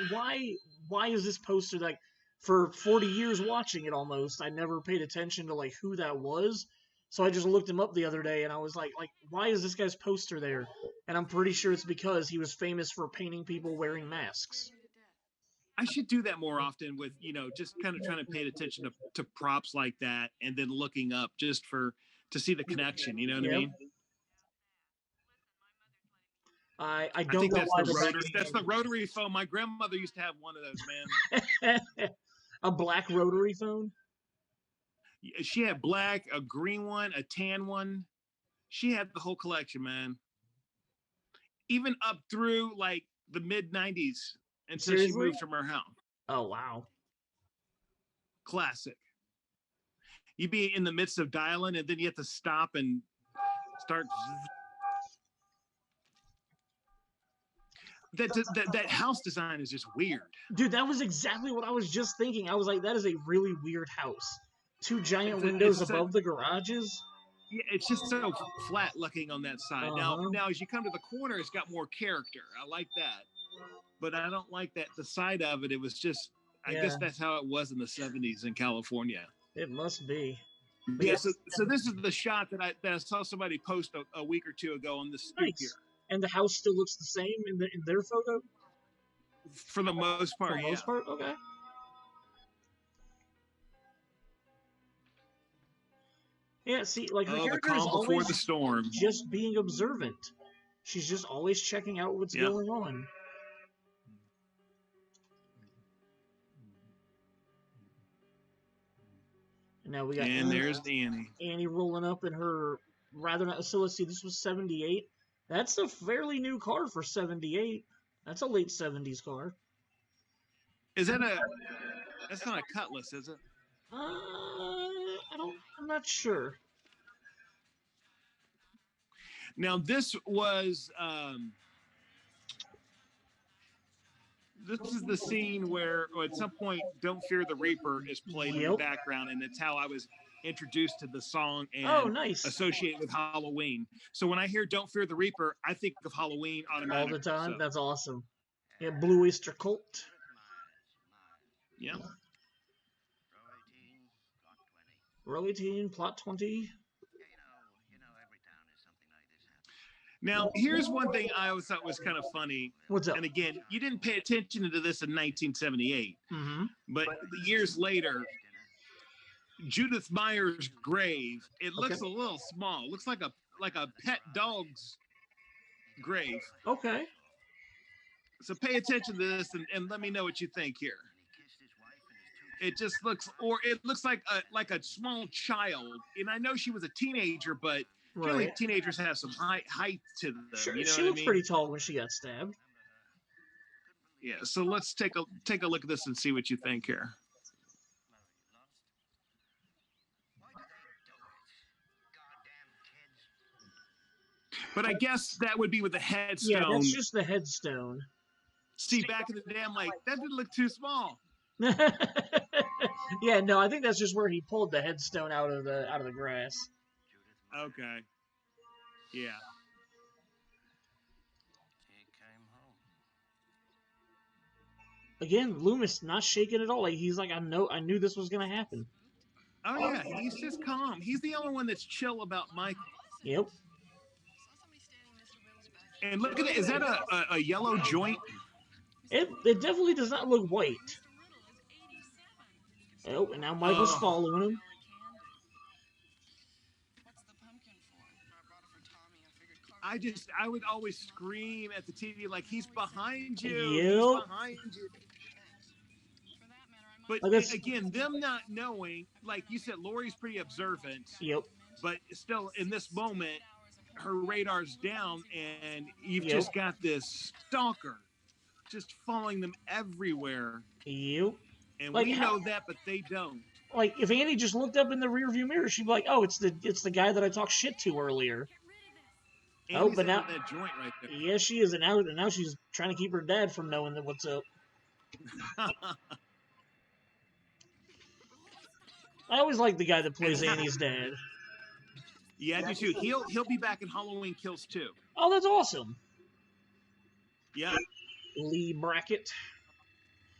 Speaker 2: why is this poster like? For 40 years watching it almost, I never paid attention to like who that was. So I just looked him up the other day and I was like, why is this guy's poster there? And I'm pretty sure it's because he was famous for painting people wearing masks.
Speaker 1: I should do that more often with, just kind of trying to pay attention to props like that and then looking up just to see the connection. You know what I mean?
Speaker 2: I don't
Speaker 1: think
Speaker 2: know
Speaker 1: that's the rotary phone. My grandmother used to have one of those, man.
Speaker 2: A black rotary phone?
Speaker 1: She had black, a green one, a tan one. She had the whole collection, man. Even up through like the mid-90s until she moved from her house.
Speaker 2: Oh, wow.
Speaker 1: Classic. You'd be in the midst of dialing and then you have to stop and start. That house design is just weird.
Speaker 2: Dude, that was exactly what I was just thinking. I was like, that is a really weird house. Two giant windows above the garages.
Speaker 1: Yeah, it's just so flat looking on that side. Now, as you come to the corner, it's got more character. I like that. But I don't like that the side of it. It was just, I guess that's how it was in the 70s in California.
Speaker 2: It must be.
Speaker 1: Yeah, so this is the shot that I saw somebody post a week or two ago on the street here.
Speaker 2: And the house still looks the same in their photo?
Speaker 1: For the most part,
Speaker 2: Okay. Yeah, see, like her character is always
Speaker 1: before the storm.
Speaker 2: Just being observant. She's just always checking out what's going on. And now we got
Speaker 1: there's Annie.
Speaker 2: Annie rolling up in her rather not. So let's see, this was 78. That's a fairly new car for 78. That's a late 70s car.
Speaker 1: Is that that's not a Cutlass, is it?
Speaker 2: I'm not sure.
Speaker 1: Now this was this is the scene where at some point Don't Fear the Reaper is played in the background, and it's how I was introduced to the song and associate with Halloween. So when I hear Don't Fear the Reaper, I think of Halloween automatically.
Speaker 2: All the time? So. That's awesome. Yeah, Blue Oyster Cult.
Speaker 1: Yeah.
Speaker 2: Row 18, plot 20.
Speaker 1: Now, here's one thing I always thought was kind of funny.
Speaker 2: What's up?
Speaker 1: And again, you didn't pay attention to this in 1978, but years later, Judith Meyer's grave, it looks a little small. It looks like a pet dog's grave.
Speaker 2: Okay.
Speaker 1: So pay attention to this and let me know what you think here. It just looks, or it looks like a small child. And I know she was a teenager, but really teenagers have some height to them.
Speaker 2: Sure,
Speaker 1: you know
Speaker 2: she
Speaker 1: what
Speaker 2: looks
Speaker 1: I mean?
Speaker 2: pretty tall when she got stabbed.
Speaker 1: Yeah, so let's take a look at this and see what you think here. But I guess that would be with the headstone.
Speaker 2: Yeah, that's just the headstone.
Speaker 1: See, back in the day, I'm like, that didn't look too small.
Speaker 2: Yeah, no, I think that's just where he pulled the headstone out of the grass.
Speaker 1: Okay. Yeah.
Speaker 2: again, Loomis not shaking at all. Like, he's like, I knew this was gonna happen.
Speaker 1: Oh yeah, he's just calm. He's the only one that's chill about Michael.
Speaker 2: Yep.
Speaker 1: And look at it. Is that a yellow joint?
Speaker 2: It definitely does not look white. Oh, and now Michael's following him.
Speaker 1: I would always scream at the TV like, he's behind you.
Speaker 2: Yep.
Speaker 1: He's behind you. But again, them not knowing, like you said, Lori's pretty observant.
Speaker 2: Yep.
Speaker 1: But still, in this moment, her radar's down, and you've just got this stalker just following them everywhere.
Speaker 2: Yep.
Speaker 1: And like, we know that, but they don't.
Speaker 2: Like, if Annie just looked up in the rearview mirror, she'd be like, "Oh, it's the guy that I talked shit to earlier."
Speaker 1: Annie's but now that joint right there.
Speaker 2: Yeah, she is, and now she's trying to keep her dad from knowing that what's up. I always like the guy that plays Annie's dad.
Speaker 1: Yeah, I do too. He'll be back in Halloween Kills too.
Speaker 2: Oh, that's awesome.
Speaker 1: Yeah.
Speaker 2: Lee Brackett.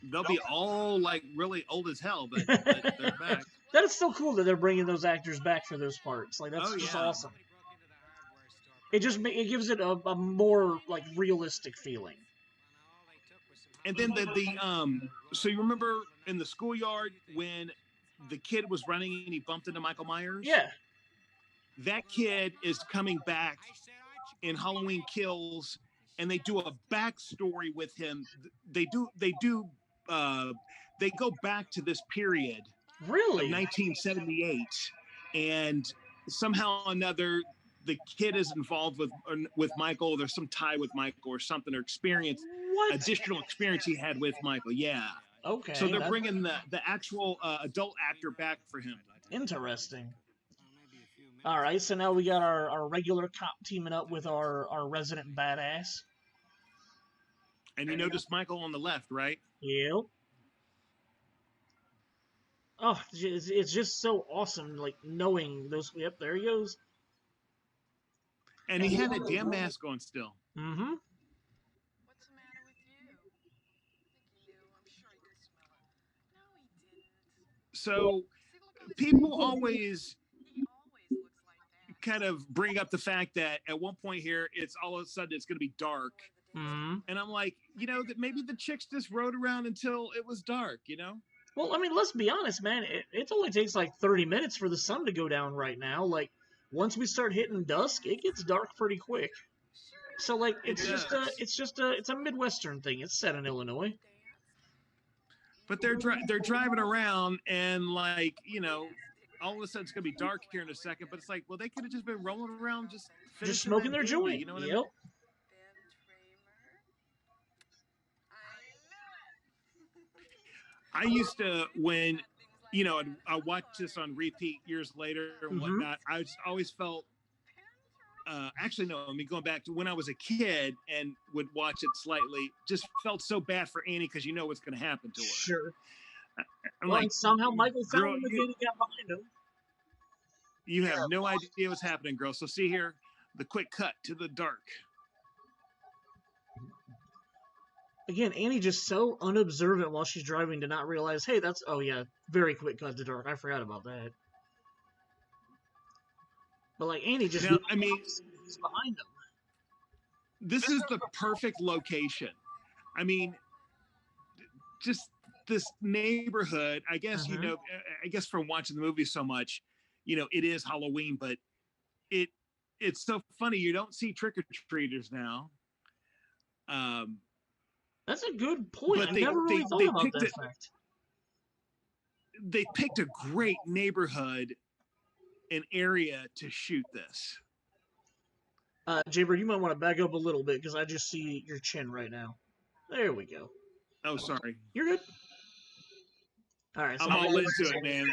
Speaker 1: They'll be all like really old as hell, but they're back.
Speaker 2: That is still cool that they're bringing those actors back for those parts. Like, that's just awesome. It gives it a more like realistic feeling.
Speaker 1: And then so you remember in the schoolyard when the kid was running and he bumped into Michael Myers?
Speaker 2: Yeah. That
Speaker 1: kid is coming back in Halloween Kills, and they do a backstory with him. They go back to this period.
Speaker 2: Really?
Speaker 1: Of 1978, and somehow or another, the kid is involved with Michael. There's some tie with Michael or something, or additional experience he had with Michael. Yeah.
Speaker 2: Okay.
Speaker 1: So they're bringing the actual adult actor back for him.
Speaker 2: Interesting. All right, so now we got our regular cop teaming up with our resident badass.
Speaker 1: And you notice Michael on the left, right?
Speaker 2: Yep. Oh, it's just so awesome, like, knowing those. Yep, there he goes.
Speaker 1: And he had that damn mask on still.
Speaker 2: Mm-hmm.
Speaker 3: What's the matter with you? I think he knew. I'm sure he could smell it. No, he didn't.
Speaker 1: So people always kind of bring up the fact that at one point here, it's all of a sudden it's going to be dark.
Speaker 2: Mm-hmm.
Speaker 1: And I'm like, that maybe the chicks just rode around until it was dark,
Speaker 2: Well, I mean, let's be honest, man. It only takes like 30 minutes for the sun to go down right now. Like, once we start hitting dusk, it gets dark pretty quick. So, like, it's a Midwestern thing. It's set in Illinois.
Speaker 1: But they're driving around and, like, all of a sudden it's gonna be dark here in a second. But it's like, well, they could have just been rolling around, just
Speaker 2: smoking their joint.
Speaker 1: You know what
Speaker 2: yep.
Speaker 1: I mean? I used to, when, I watched this on repeat years later and whatnot, I just always felt, going back to when I was a kid and would watch it slightly, just felt so bad for Annie because what's going to happen to her.
Speaker 2: Sure.
Speaker 1: I'm like,
Speaker 2: somehow Michael found him again and got behind him.
Speaker 1: You have no idea what's happening, girl. So see here, the quick cut to the dark.
Speaker 2: Again, Annie just so unobservant while she's driving to not realize, hey, very quick cut to dark. I forgot about that. But, like, Annie just...
Speaker 1: Now, I mean...
Speaker 2: He's behind him.
Speaker 1: This is the perfect location. I mean, just this neighborhood, I guess, I guess from watching the movie so much, it is Halloween, but it's so funny. You don't see trick-or-treaters now.
Speaker 2: That's a good point. I never really thought about that fact.
Speaker 1: They picked a great neighborhood and area to shoot this.
Speaker 2: Jaybird, you might want to back up a little bit because I just see your chin right now. There we go.
Speaker 1: Oh, sorry.
Speaker 2: You're good. All right. So
Speaker 1: I'm all into it, man.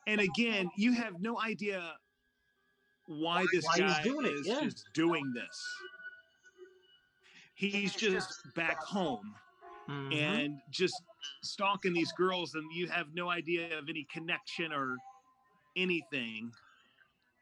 Speaker 1: And again, you have no idea why this guy is just doing this. He's just back home and just stalking these girls, and you have no idea of any connection or anything.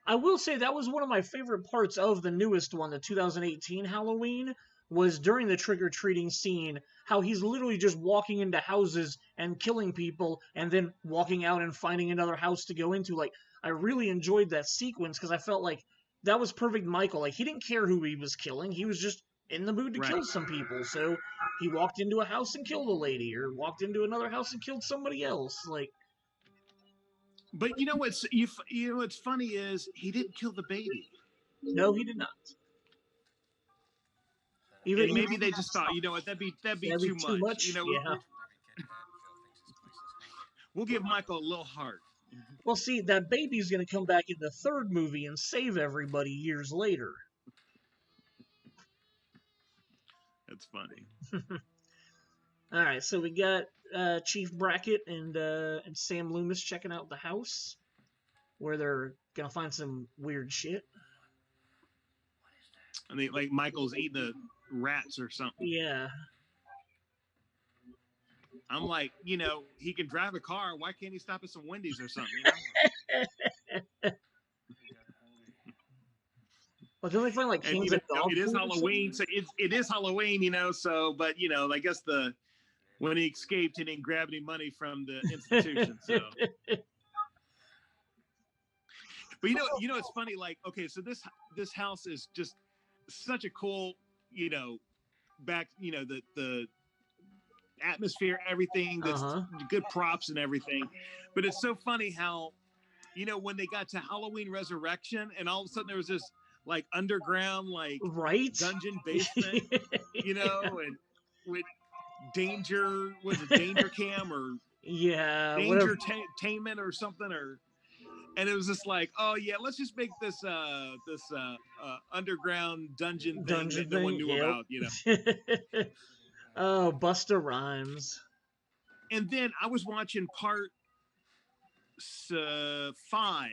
Speaker 2: I will say that was one of my favorite parts of the newest one, the 2018 Halloween, was during the trick-or-treating scene, how he's literally just walking into houses and killing people and then walking out and finding another house to go into. Like, I really enjoyed that sequence because I felt like that was perfect Michael. Like, he didn't care who he was killing. He was just in the mood to kill some people. So he walked into a house and killed a lady, or walked into another house and killed somebody else. Like,
Speaker 1: But what's what's funny is he didn't kill the baby.
Speaker 2: no, he did not.
Speaker 1: And maybe they just thought, what, that'd be too much.
Speaker 2: Yeah.
Speaker 1: We'll give Michael a little heart.
Speaker 2: Well, see, that baby's going to come back in the third movie and save everybody years later.
Speaker 1: That's funny.
Speaker 2: All right, so we got Chief Brackett and Sam Loomis checking out the house, where they're gonna find some weird shit.
Speaker 1: I mean, like Michael's eating the rats or something.
Speaker 2: Yeah.
Speaker 1: I'm like, he can drive a car. Why can't he stop at some Wendy's or something?
Speaker 2: Well, don't they find like cans of dog
Speaker 1: It is
Speaker 2: food
Speaker 1: Halloween, so it is Halloween, So, but I guess when he escaped, he didn't grab any money from the institution. So, but it's funny. Like, okay, so this house is just such a cool, back, the atmosphere, everything. That's good props and everything. But it's so funny how, when they got to Halloween Resurrection, and all of a sudden there was this like underground, like dungeon basement, and with danger, was it Danger Cam or Danger Tainment or something, and it was just like, oh yeah, let's just make this underground dungeon thing that no one knew about,
Speaker 2: Oh, Busta Rhymes.
Speaker 1: And then I was watching part 5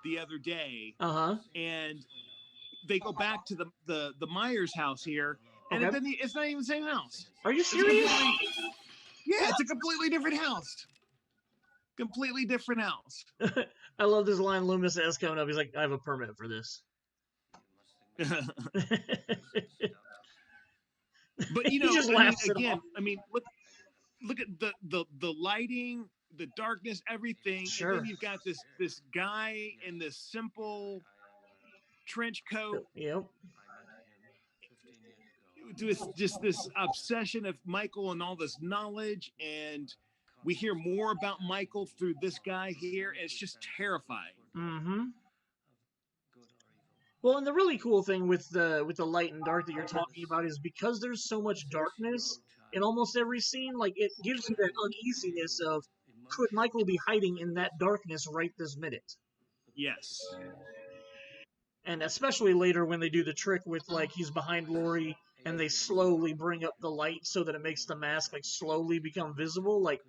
Speaker 1: the other day, and they go back to the Myers house here, and it's not even the same house.
Speaker 2: Are you serious?
Speaker 1: Yeah, it's a completely different house. Completely different house.
Speaker 2: I love this line Loomis has coming up. He's like, I have a permit for this.
Speaker 1: But look at the lighting, the darkness, everything.
Speaker 2: Sure.
Speaker 1: And then you've got this guy in this simple trench coat.
Speaker 2: Yep.
Speaker 1: Just this obsession of Michael and all this knowledge, and we hear more about Michael through this guy here. And it's just terrifying.
Speaker 2: Mm-hmm. Well, and the really cool thing with the light and dark that you're talking about is because there's so much darkness in almost every scene, like it gives you that uneasiness of, could Michael be hiding in that darkness right this minute?
Speaker 1: Yes.
Speaker 2: And especially later when they do the trick with, like, he's behind Laurie and they slowly bring up the light so that it makes the mask, like, slowly become visible. Like,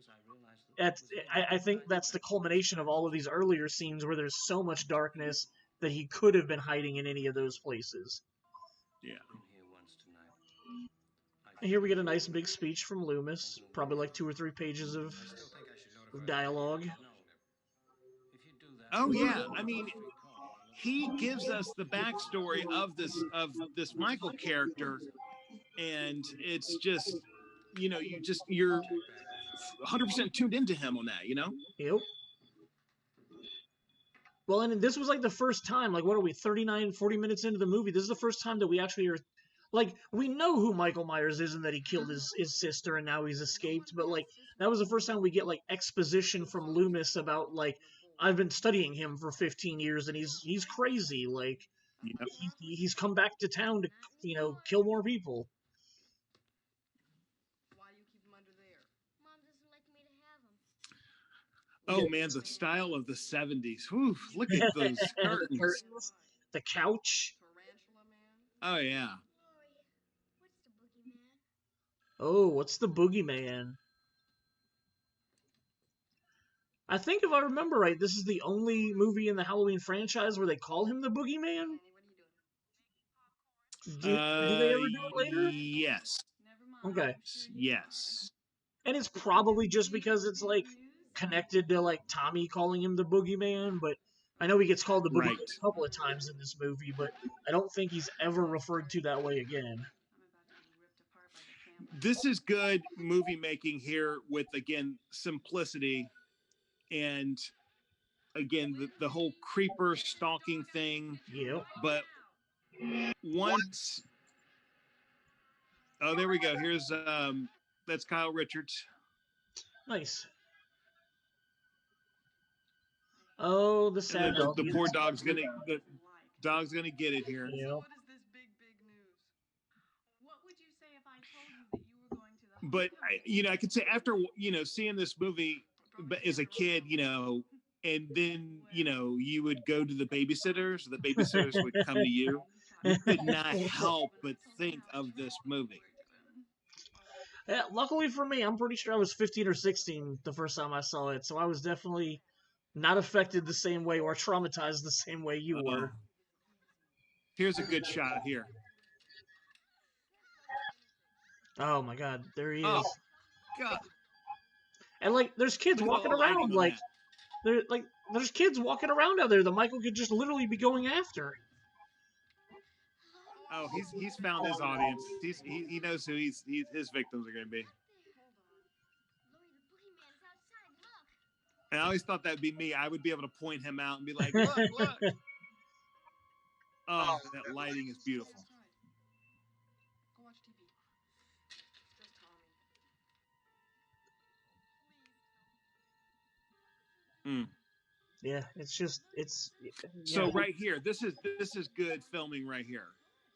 Speaker 2: I think that's the culmination of all of these earlier scenes where there's so much darkness that he could have been hiding in any of those places.
Speaker 1: Yeah.
Speaker 2: And here we get a nice big speech from Loomis, probably like 2 or 3 pages of dialogue.
Speaker 1: Oh yeah, I mean, he gives us the backstory of this Michael character, and it's just, you're 100% tuned into him on that,
Speaker 2: Yep. Well, and this was like the first time, like, what are we, 39, 40 minutes into the movie? This is the first time that we actually are, like, we know who Michael Myers is and that he killed his sister and now he's escaped, but, like, that was the first time we get, like, exposition from Loomis about, like, I've been studying him for 15 years and he's crazy, like, he's come back to town to, kill more people.
Speaker 3: Why do you keep him under there?
Speaker 4: Mom doesn't like me to have him.
Speaker 1: Oh man, the style of the 70s. Whew, look at those curtains.
Speaker 2: The couch.
Speaker 3: Tarantula man?
Speaker 1: Oh yeah.
Speaker 4: Lori, what's the boogeyman?
Speaker 2: Oh, what's the boogeyman? I think if I remember right, this is the only movie in the Halloween franchise where they call him the boogeyman. Do they ever do it later?
Speaker 1: Yes.
Speaker 3: Never mind.
Speaker 2: Okay.
Speaker 1: Yes.
Speaker 2: And it's probably just because it's, like, connected to, like, Tommy calling him the boogeyman, but I know he gets called the boogeyman
Speaker 1: Right.
Speaker 2: a couple of times in this movie, but I don't think he's ever referred to that way again.
Speaker 1: This is good movie making here with, again, simplicity and, again, the whole creeper stalking thing.
Speaker 2: Yep.
Speaker 1: But once, oh, there we go. Here's, that's Kyle Richards.
Speaker 2: Nice. Oh, the sad dog.
Speaker 1: The poor dog's gonna get it here.
Speaker 2: Yep.
Speaker 3: What is this big news? What would you say if I told you that you were going to the
Speaker 1: But I could say after seeing this movie as a kid, and then you would go to the babysitters. The babysitters would come to you. You could not help but think of this movie.
Speaker 2: Yeah, luckily for me, I'm pretty sure I was 15 or 16 the first time I saw it, so I was definitely not affected the same way or traumatized the same way you were.
Speaker 1: Here's a good shot here.
Speaker 2: Oh my God, there he is.
Speaker 1: Oh God!
Speaker 2: And there's kids
Speaker 1: Look at
Speaker 2: walking
Speaker 1: all the
Speaker 2: around,
Speaker 1: lighting on that.
Speaker 2: there's kids walking around out there that Michael could just literally be going after.
Speaker 1: Oh, he's found his audience. He knows who his victims are going to be. And I always thought that'd be me. I would be able to point him out and be like, "Look, look!" Oh, that lighting is beautiful.
Speaker 3: Go watch TV. Just Tommy.
Speaker 2: Yeah, it's
Speaker 1: So right here, this is good filming right here.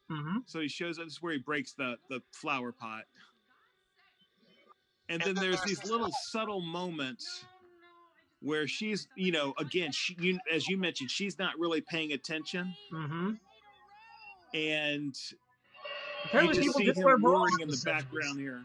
Speaker 2: Mm-hmm.
Speaker 1: So he shows up. This is where he breaks the flower pot, and then there's these little subtle moments where she's, again, as you mentioned, she's not really paying attention,
Speaker 2: Mm-hmm.
Speaker 1: and
Speaker 2: Apparently
Speaker 1: you just
Speaker 2: people
Speaker 1: see
Speaker 2: get
Speaker 1: him
Speaker 2: their
Speaker 1: roaring
Speaker 2: bras
Speaker 1: in the
Speaker 2: in
Speaker 1: background here.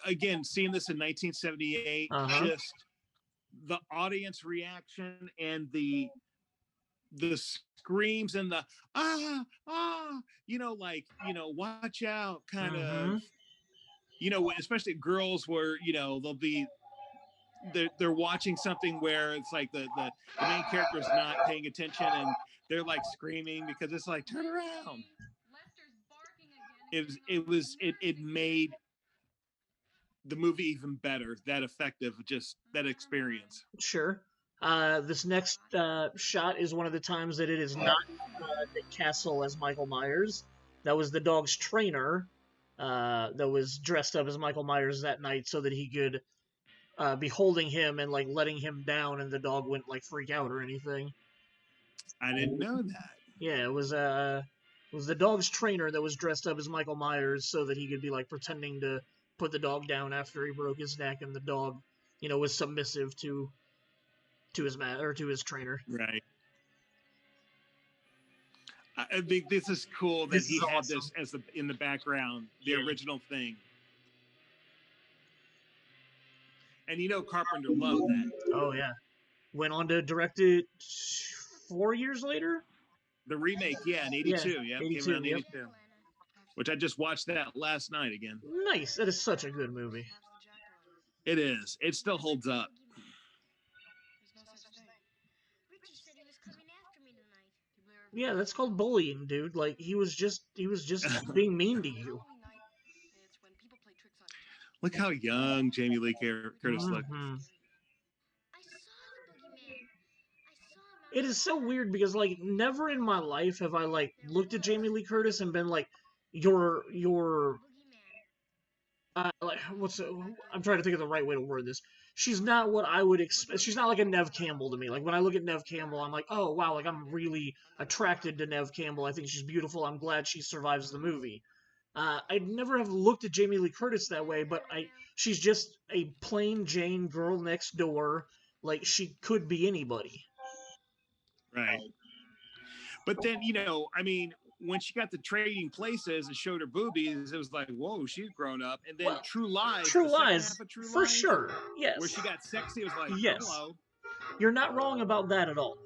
Speaker 1: Again, seeing this in 1978, just the audience reaction and the screams and the watch out kind of, especially girls where they'll be they're watching something where it's like the main character is not paying attention and they're like screaming because it's like, turn around. It made the movie even better, that effective, just that experience.
Speaker 2: Sure. This next shot is one of the times that it is not Nick Castle as Michael Myers. That was the dog's trainer that was dressed up as Michael Myers that night so that he could be holding him and letting him down and the dog wouldn't freak out or anything.
Speaker 1: I didn't know that.
Speaker 2: Yeah, it was the dog's trainer that was dressed up as Michael Myers so that he could be pretending to put the dog down after he broke his neck, and the dog, was submissive to his trainer.
Speaker 1: Right. I think this is cool that he had awesome. This as in the background, the original thing. And Carpenter loved that.
Speaker 2: Oh yeah. Went on to direct it 4 years later.
Speaker 1: The remake, in '82. Yeah,
Speaker 2: 82,
Speaker 1: came out in '82. Which I just watched that last night again.
Speaker 2: Nice. That is such a good movie.
Speaker 1: It is. It still holds up.
Speaker 2: Yeah, that's called bullying, dude. He was just being mean to you.
Speaker 1: Look how young Jamie Lee Curtis looked.
Speaker 2: It is so weird because never in my life have I looked at Jamie Lee Curtis and been like, your I'm trying to think of the right way to word this. She's not what I would expect. She's not like a Nev Campbell to me. When I look at Nev Campbell, I'm like, oh wow, I'm really attracted to Nev Campbell. I think she's beautiful. I'm glad she survives the movie. I'd never have looked at Jamie Lee Curtis that way, but she's just a plain Jane girl next door. She could be anybody.
Speaker 1: Right. But then, when she got to Trading Places and showed her boobies, it was like, whoa, she's grown up. And then True Lies.
Speaker 2: True Lies, for sure. Yes.
Speaker 1: Where she got sexy, it was like,
Speaker 2: yes.
Speaker 1: hello.
Speaker 2: You're not wrong about that at all.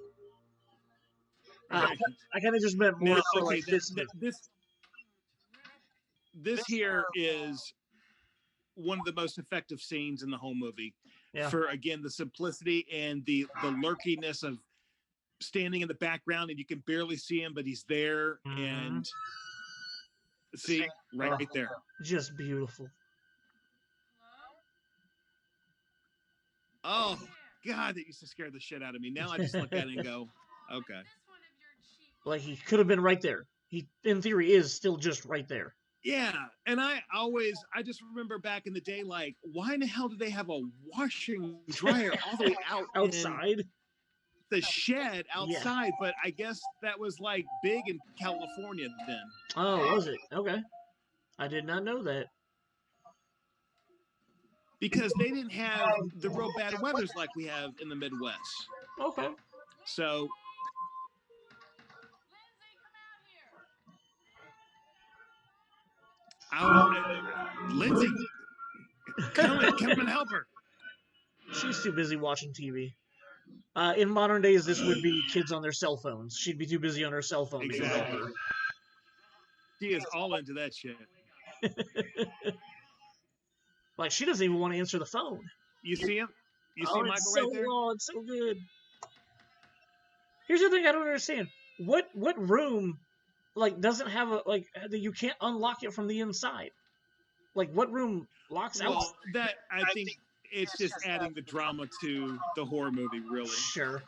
Speaker 1: Right.
Speaker 2: I kind of just meant more
Speaker 1: Now,
Speaker 2: so
Speaker 1: okay,
Speaker 2: like this.
Speaker 1: this here is one of the most effective scenes in the whole movie.
Speaker 2: Yeah.
Speaker 1: For again the simplicity and the lurkiness of standing in the background and you can barely see him, but he's there. And see right there.
Speaker 2: Just beautiful.
Speaker 1: Oh God, that used to scare the shit out of me. Now I just look at it and go, okay.
Speaker 2: Like he could have been right there. He, in theory, is still just right there.
Speaker 1: Yeah, and I just remember back in the day, like, why in the hell did they have a washing dryer all the way out
Speaker 2: outside
Speaker 1: the shed outside? Yeah. But I guess that was like big in California then.
Speaker 2: Oh, was it? Okay, I did not know that.
Speaker 1: Because they didn't have the real bad weathers like we have in the Midwest.
Speaker 2: Okay.
Speaker 1: So. Lindsay, come and help her.
Speaker 2: She's too busy watching TV. In modern days, this would be kids on their cell phones. She'd be too busy on her cell phone.
Speaker 1: Exactly. She is all into that shit.
Speaker 2: Like, she doesn't even want to answer the phone.
Speaker 1: You see him? You see Michael
Speaker 2: so
Speaker 1: right there?
Speaker 2: Oh, it's so good. Here's the thing I don't understand. What room, like, doesn't have a, like, you can't unlock it from the inside? Like, what room locks out?
Speaker 1: Well, that, I think it's just adding the drama to the horror movie, really.
Speaker 2: Sure.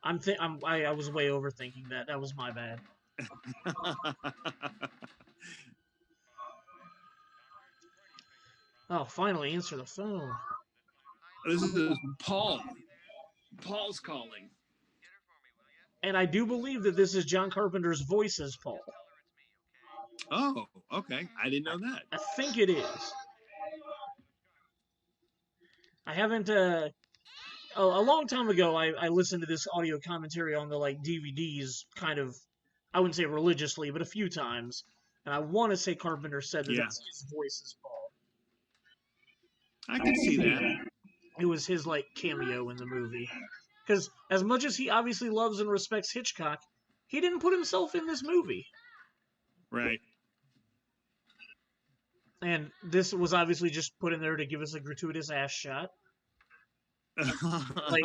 Speaker 2: I was way overthinking that. That was my bad. Oh, finally answer the phone.
Speaker 1: This is Paul. Paul's calling.
Speaker 2: And I do believe that this is John Carpenter's voice as Paul.
Speaker 1: Oh, okay. I didn't know that.
Speaker 2: I think it is. I haven't, a long time ago, I listened to this audio commentary on the, like, DVDs, kind of, I wouldn't say religiously, but a few times. And I want to say Carpenter said that that's his voice as Paul.
Speaker 1: I can see that.
Speaker 2: It was his, like, cameo in the movie. Because as much as he obviously loves and respects Hitchcock, he didn't put himself in this movie.
Speaker 1: Right.
Speaker 2: And this was obviously just put in there to give us a gratuitous ass shot. Like,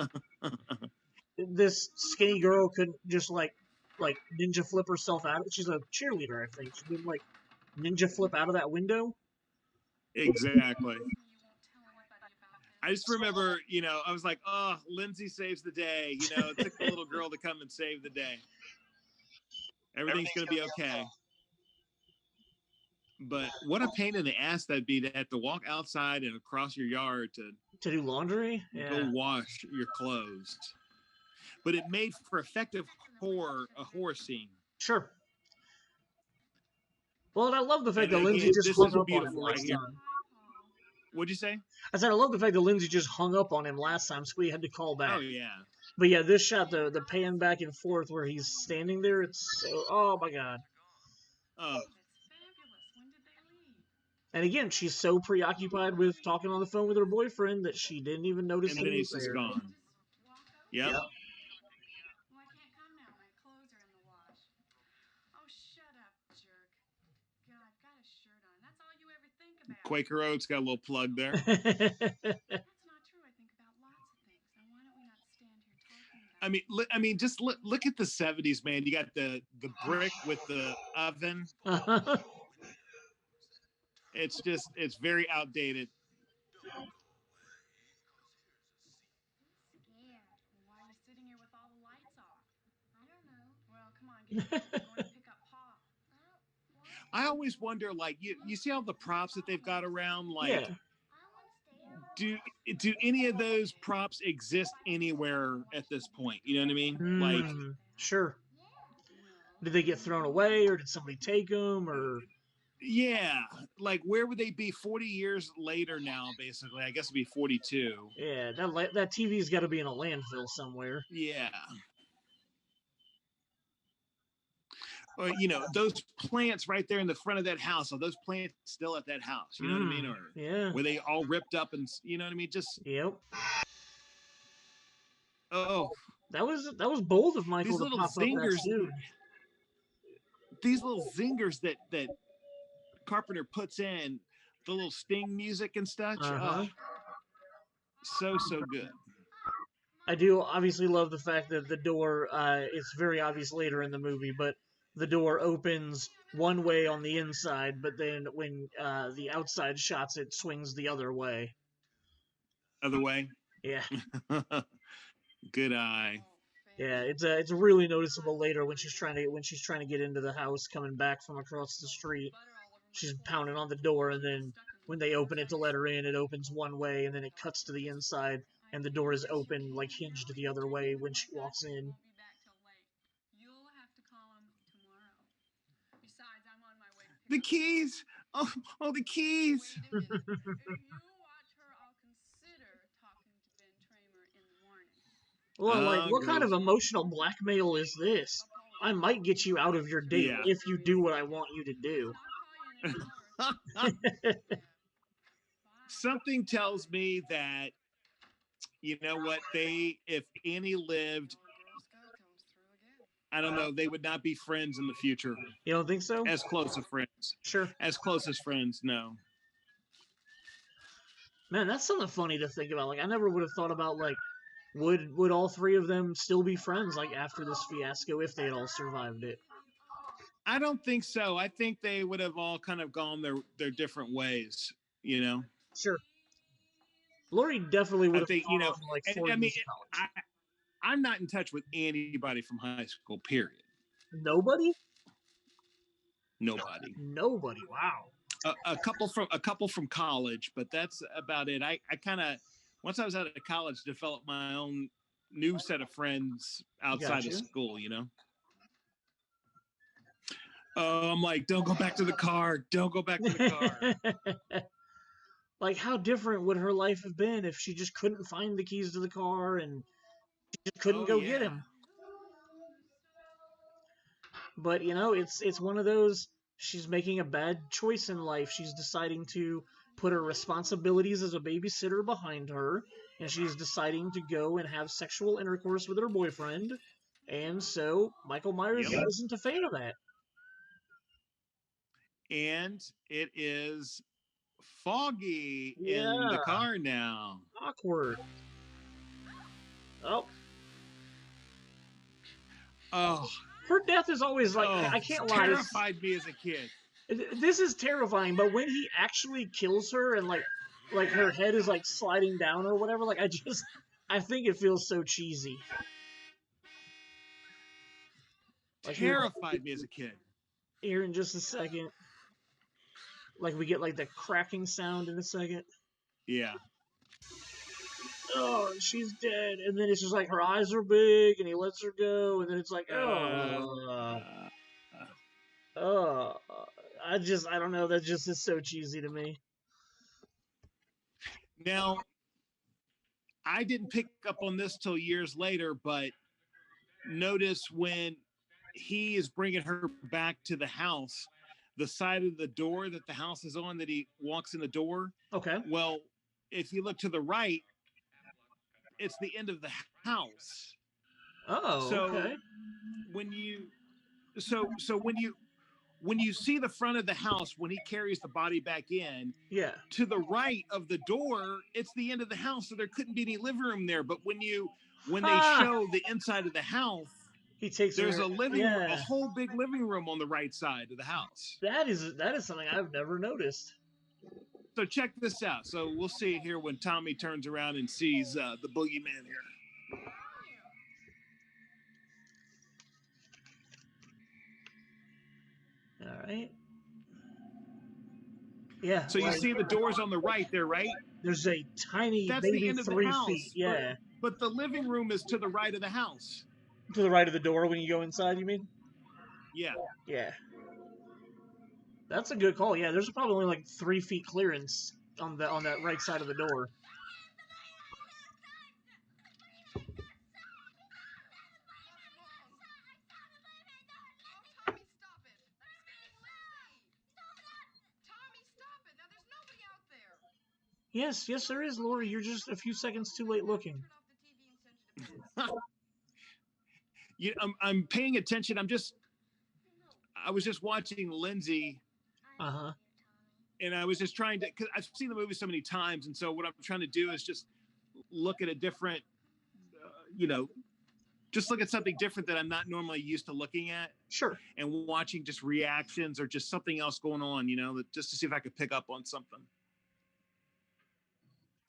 Speaker 2: this skinny girl couldn't just, like ninja flip herself out. She's a cheerleader, I think. She couldn't, like, ninja flip out of that window.
Speaker 1: Exactly. I just remember, I was like, oh, Lindsay saves the day. It took the little girl to come and save the day. Everything's going to be okay. But what a pain in the ass that'd be to have to walk outside and across your yard to
Speaker 2: do laundry?
Speaker 1: Go wash your clothes. But it made for effective a horror scene.
Speaker 2: Sure. Well, and I love the fact that Lindsay just hung up on him last time.
Speaker 1: What'd you say?
Speaker 2: I said I love the fact that Lindsay just hung up on him last time, so we had to call back.
Speaker 1: Oh, yeah.
Speaker 2: But yeah, this shot, the pan back and forth where he's standing there, it's so, oh my God.
Speaker 1: Oh.
Speaker 2: And again, she's so preoccupied with talking on the phone with her boyfriend that she didn't even notice
Speaker 1: and
Speaker 2: he was
Speaker 1: there.
Speaker 2: Gone.
Speaker 1: Yep.
Speaker 3: Well, I can't come now. My clothes are in the wash. Oh, shut up, jerk. God, I've got a shirt on. That's all you ever think about.
Speaker 1: Quaker Oats got a little plug there.
Speaker 3: That's not true. I think about lots of things. Now, why don't we not stand here talking about
Speaker 1: I mean, just look at the 70s, man. You got the brick with the oven. It's very outdated.
Speaker 3: Why are you sitting here with all the lights off? I don't know. Well, come on, get up. I'm going to pick up Pa.
Speaker 1: I always wonder, like, you see all the props that they've got around, like, do any of those props exist anywhere at this point? You know what I mean? Like,
Speaker 2: sure. Did they get thrown away, or did somebody take them, or?
Speaker 1: Yeah, like where would they be 40 years later now, basically? I guess it'd be 42.
Speaker 2: Yeah, that TV's got to be in a landfill somewhere.
Speaker 1: Yeah. Or, those plants right there in the front of that house, are those plants still at that house? You know what I mean? Or
Speaker 2: yeah.
Speaker 1: were they all ripped up and, you know what I mean? Just...
Speaker 2: Yep.
Speaker 1: Oh,
Speaker 2: That was bold of Michael
Speaker 1: these
Speaker 2: to
Speaker 1: little
Speaker 2: pop up that
Speaker 1: zingers,
Speaker 2: soon.
Speaker 1: these little zingers that Carpenter puts in, the little sting music and such. Oh, so good.
Speaker 2: I do obviously love the fact that the door, it's very obvious later in the movie, but the door opens one way on the inside, but then when the outside shots, it swings the other way.
Speaker 1: Other way.
Speaker 2: Yeah.
Speaker 1: Good eye.
Speaker 2: Yeah, it's really noticeable later when she's trying to get into the house coming back from across the street. She's pounding on the door, and then when they open it to let her in, it opens one way, and then it cuts to the inside, and the door is open, like hinged the other way when she walks in.
Speaker 1: The keys! Oh, the keys!
Speaker 2: Well, like, what kind of emotional blackmail is this? I might get you out of your date if you do what I want you to do.
Speaker 1: Something tells me that, you know what, if Annie lived, I don't know, they would not be friends in the future.
Speaker 2: You don't think so?
Speaker 1: As close of friends.
Speaker 2: Sure.
Speaker 1: As close as friends, no.
Speaker 2: Man, that's something funny to think about. Like, I never would have thought about, like, would all three of them still be friends, like, after this fiasco, if they had all survived it?
Speaker 1: I don't think so. I think they would have all kind of gone their different ways, you know?
Speaker 2: Sure. Lori definitely would have
Speaker 1: gone, you know,
Speaker 2: like,
Speaker 1: I mean, I'm not in touch with anybody from high school, period.
Speaker 2: Nobody?
Speaker 1: Nobody.
Speaker 2: Nobody. Wow.
Speaker 1: A couple from college, but that's about it. I kind of, once I was out of college, developed my own new set of friends outside of school, you know? Oh, I'm like, don't go back to the car. Don't go back to the car.
Speaker 2: Like, how different would her life have been if she just couldn't find the keys to the car and she just couldn't go get him? But, you know, it's one of those, she's making a bad choice in life. She's deciding to put her responsibilities as a babysitter behind her, and she's deciding to go and have sexual intercourse with her boyfriend. And so Michael Myers isn't a fan of that.
Speaker 1: And it is foggy in the car now.
Speaker 2: Awkward. Oh.
Speaker 1: Oh.
Speaker 2: Her death is always like, I can't lie.
Speaker 1: Terrified me as a kid.
Speaker 2: This is terrifying, but when he actually kills her and like her head is like sliding down or whatever, like I think it feels so cheesy.
Speaker 1: Like, terrified me as a kid.
Speaker 2: Here in just a second. Like we get like the cracking sound in a second.
Speaker 1: Yeah.
Speaker 2: Oh, she's dead. And then it's just like her eyes are big and he lets her go. And then it's like, I don't know. That just is so cheesy to me.
Speaker 1: Now, I didn't pick up on this till years later, but notice when he is bringing her back to the house, the side of the door that the house is on, that he walks in the door.
Speaker 2: Okay.
Speaker 1: Well, if you look to the right, it's the end of the house.
Speaker 2: Oh,
Speaker 1: so
Speaker 2: okay.
Speaker 1: When you see the front of the house, when he carries the body back in, to the right of the door, it's the end of the house, so there couldn't be any living room there. But when they show the inside of the house, there's a whole big living room on the right side of the house.
Speaker 2: That is something I've never noticed.
Speaker 1: So check this out. So we'll see here when Tommy turns around and sees the boogeyman here.
Speaker 2: All right. Yeah.
Speaker 1: So you see the doors on the right there, right?
Speaker 2: There's a tiny,
Speaker 1: that's
Speaker 2: maybe
Speaker 1: the end of
Speaker 2: 3
Speaker 1: the house,
Speaker 2: feet. Yeah.
Speaker 1: But the living room is to the right of the house.
Speaker 2: To the right of the door when you go inside, you mean?
Speaker 1: Yeah.
Speaker 2: Yeah. That's a good call. Yeah, there's probably only like 3 feet clearance on that right side of the door. Yes, there is, Lori. You're just a few seconds too late looking.
Speaker 1: I'm paying attention. I was just watching Lindsay.
Speaker 2: Uh-huh.
Speaker 1: And I was just trying to, because I've seen the movie so many times, and so what I'm trying to do is just look at a different, just look at something different that I'm not normally used to looking at.
Speaker 2: Sure.
Speaker 1: And watching just reactions or just something else going on, just to see if I could pick up on something.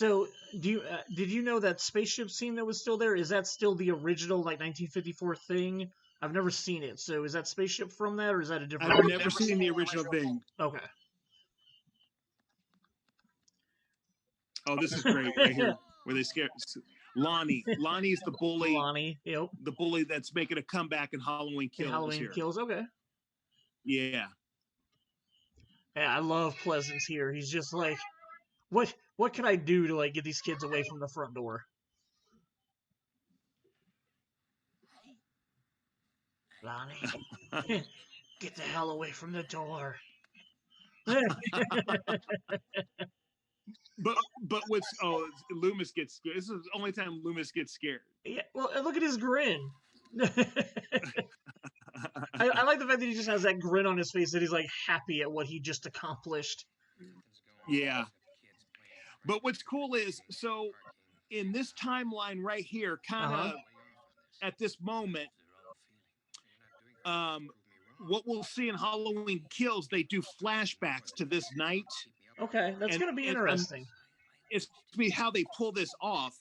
Speaker 2: So, did you know that spaceship scene that was still there? Is that still the original, like, 1954 thing? I've never seen it. So, is that spaceship from that, or is that a different?
Speaker 1: I've never seen the original thing.
Speaker 2: Okay.
Speaker 1: Oh, this is great right here, where they scare Lonnie. Lonnie's the bully.
Speaker 2: Lonnie, yep.
Speaker 1: The bully that's making a comeback in Halloween Kills.
Speaker 2: Halloween Kills, okay.
Speaker 1: Yeah.
Speaker 2: Yeah, I love Pleasance here. He's just like, what can I do to, like, get these kids away from the front door? Lonnie, get the hell away from the door.
Speaker 1: But Loomis gets scared. This is the only time Loomis gets scared.
Speaker 2: Yeah, well, look at his grin. I like the fact that he just has that grin on his face, that he's like happy at what he just accomplished.
Speaker 1: Yeah. But what's cool is, so in this timeline right here, kind of at this moment, what we'll see in Halloween Kills, they do flashbacks to this night.
Speaker 2: Okay, that's going to be interesting.
Speaker 1: It's to be how they pull this off,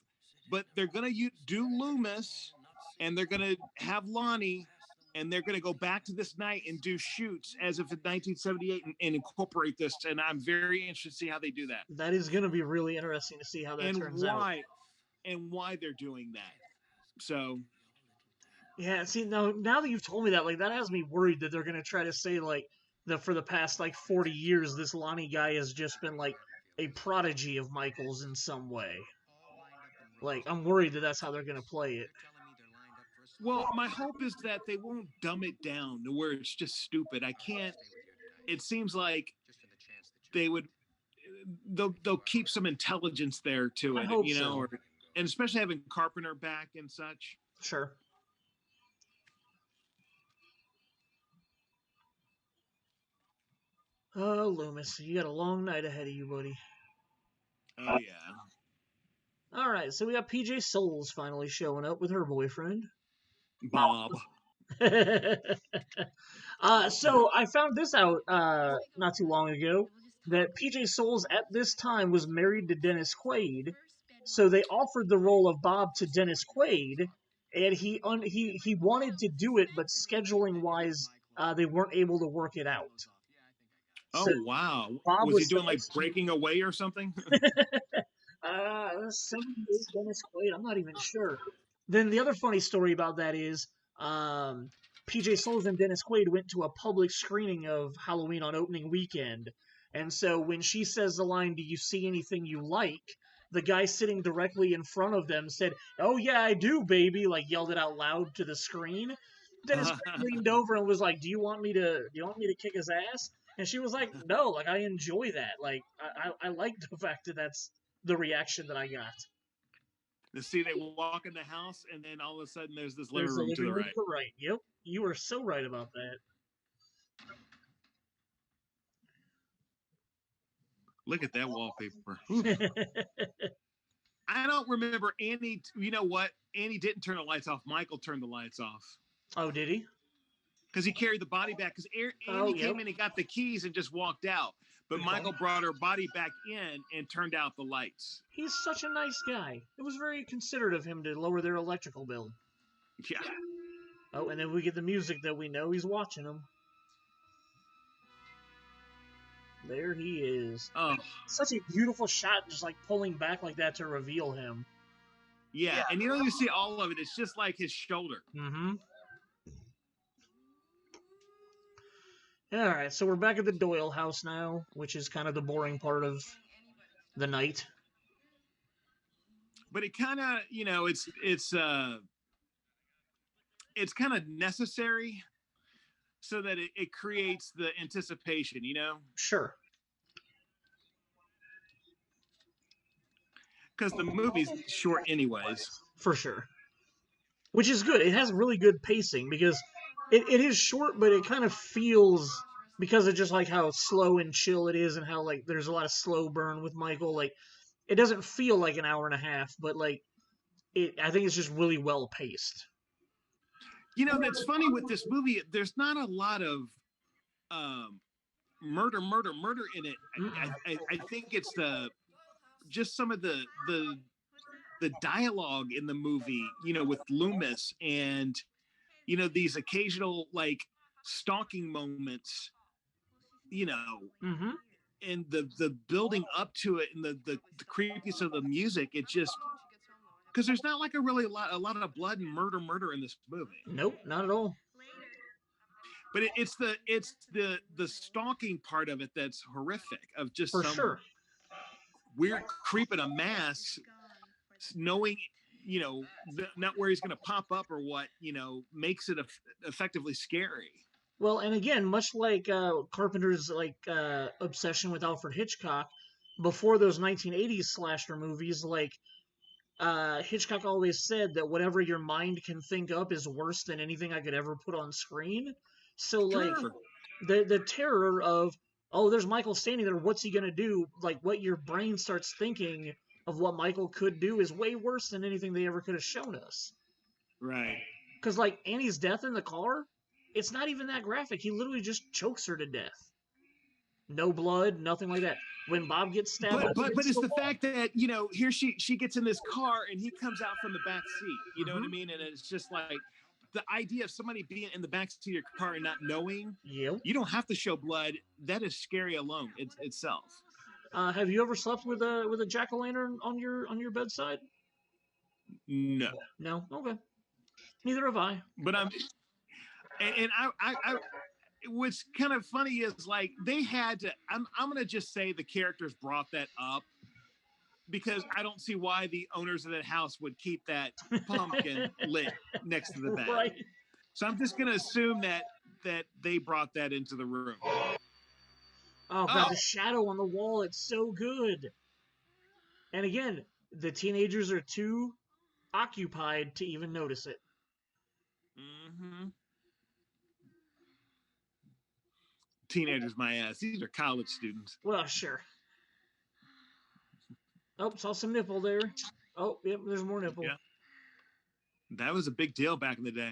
Speaker 1: but they're going to do Loomis, and they're going to have Lonnie, and they're going to go back to this night and do shoots as if it's 1978 and incorporate this. And I'm very interested to see how they do that.
Speaker 2: That is going to be really interesting to see how that turns out.
Speaker 1: And why they're doing that. So.
Speaker 2: Yeah, see, now that you've told me that, like, that has me worried that they're going to try to say, like, that for the past, like, 40 years, this Lonnie guy has just been, like, a prodigy of Michael's in some way. Like, I'm worried that that's how they're going to play it.
Speaker 1: Well, my hope is that they won't dumb it down to where it's just stupid. It seems like they'll keep some intelligence there to it, and especially having Carpenter back and such.
Speaker 2: Sure. Oh, Loomis, you got a long night ahead of you, buddy.
Speaker 1: Oh, yeah.
Speaker 2: All right, so we got PJ Souls finally showing up with her boyfriend.
Speaker 1: Bob.
Speaker 2: So I found this out not too long ago, that PJ Souls at this time was married to Dennis Quaid, so they offered the role of Bob to Dennis Quaid, and he wanted to do it, but scheduling-wise, they weren't able to work it out.
Speaker 1: Oh, wow.
Speaker 2: Bob
Speaker 1: was he doing, like, Breaking Away or something?
Speaker 2: Dennis Quaid, I'm not even sure. Then the other funny story about that is PJ Souls and Dennis Quaid went to a public screening of Halloween on opening weekend. And so when she says the line, "Do you see anything you like?" the guy sitting directly in front of them said, "Oh, yeah, I do, baby," like yelled it out loud to the screen. Dennis Quaid leaned over and was like, "Do you want me to kick his ass?" And she was like, "No, like, I enjoy that. Like, I like the fact that that's the reaction that I got."
Speaker 1: To see they walk in the house, and then all of a sudden there's this living room to the right.
Speaker 2: Yep, you are so right about that.
Speaker 1: Look at that wallpaper. I don't remember Andy. You know what? Andy didn't turn the lights off. Michael turned the lights off.
Speaker 2: Oh, did he?
Speaker 1: Because he carried the body back. Because Andy came in and got the keys and just walked out. But Michael brought her body back in and turned out the lights.
Speaker 2: He's such a nice guy. It was very considerate of him to lower their electrical bill.
Speaker 1: Yeah.
Speaker 2: Oh, and then we get the music that we know he's watching them. There he is.
Speaker 1: Oh.
Speaker 2: Such a beautiful shot, just like pulling back like that to reveal him.
Speaker 1: Yeah, and you don't even see all of it. It's just like his shoulder.
Speaker 2: Mm-hmm. All right, so we're back at the Doyle house now, which is kind of the boring part of the night.
Speaker 1: But it kind of, it's kind of necessary so that it creates the anticipation,
Speaker 2: Sure.
Speaker 1: Because the movie's short anyways.
Speaker 2: For sure. which is good. It has really good pacing because it is short, but it kind of feels, because of just like how slow and chill it is and how like there's a lot of slow burn with Michael, like it doesn't feel like an hour and a half, but like I think it's just really well paced.
Speaker 1: You know, that's funny with this movie. There's not a lot of um, murder in it. I think it's just some of the dialogue in the movie. You know, with Loomis and these occasional like stalking moments. You know,
Speaker 2: Mm-hmm.
Speaker 1: and the building up to it and the creepiness of the music. It just because there's not like a lot of blood and murder in this movie.
Speaker 2: Nope, not at all.
Speaker 1: But it's the stalking part of it that's horrific. Of just
Speaker 2: For
Speaker 1: some
Speaker 2: sure.
Speaker 1: weird creep in a mask, knowing not where he's going to pop up or what makes it effectively scary.
Speaker 2: Well, and again, much like Carpenter's obsession with Alfred Hitchcock, before those 1980s slasher movies, like Hitchcock always said that whatever your mind can think up is worse than anything I could ever put on screen. So like
Speaker 1: Sure.
Speaker 2: the terror of, oh, there's Michael standing there, what's he gonna do? Like what your brain starts thinking of what Michael could do is way worse than anything they ever could have shown us.
Speaker 1: Right.
Speaker 2: Because like Annie's death in the car, it's not even that graphic. He literally just chokes her to death. No blood, nothing like that. When Bob gets stabbed,
Speaker 1: but it's the fact that here she gets in this car and he comes out from the back seat. You know what I mean? And it's just like the idea of somebody being in the back seat of your car and not knowing.
Speaker 2: Yep.
Speaker 1: You don't have to show blood. That is scary alone itself.
Speaker 2: Have you ever slept with a jack-o'-lantern on your bedside?
Speaker 1: No.
Speaker 2: No. Okay. Neither have I.
Speaker 1: But and I what's kind of funny is like they had to. I'm gonna just say the characters brought that up because I don't see why the owners of that house would keep that pumpkin lit next to the bed.
Speaker 2: Right.
Speaker 1: So I'm just gonna assume that they brought that into the room.
Speaker 2: Oh god, the shadow on the wall, it's so good. And again, the teenagers are too occupied to even notice it.
Speaker 1: Mm-hmm. Teenagers, my ass. These are college students.
Speaker 2: Well, sure. Oh, saw some nipple there. Oh, yep, there's more nipple.
Speaker 1: Yeah. That was a big deal back in the day.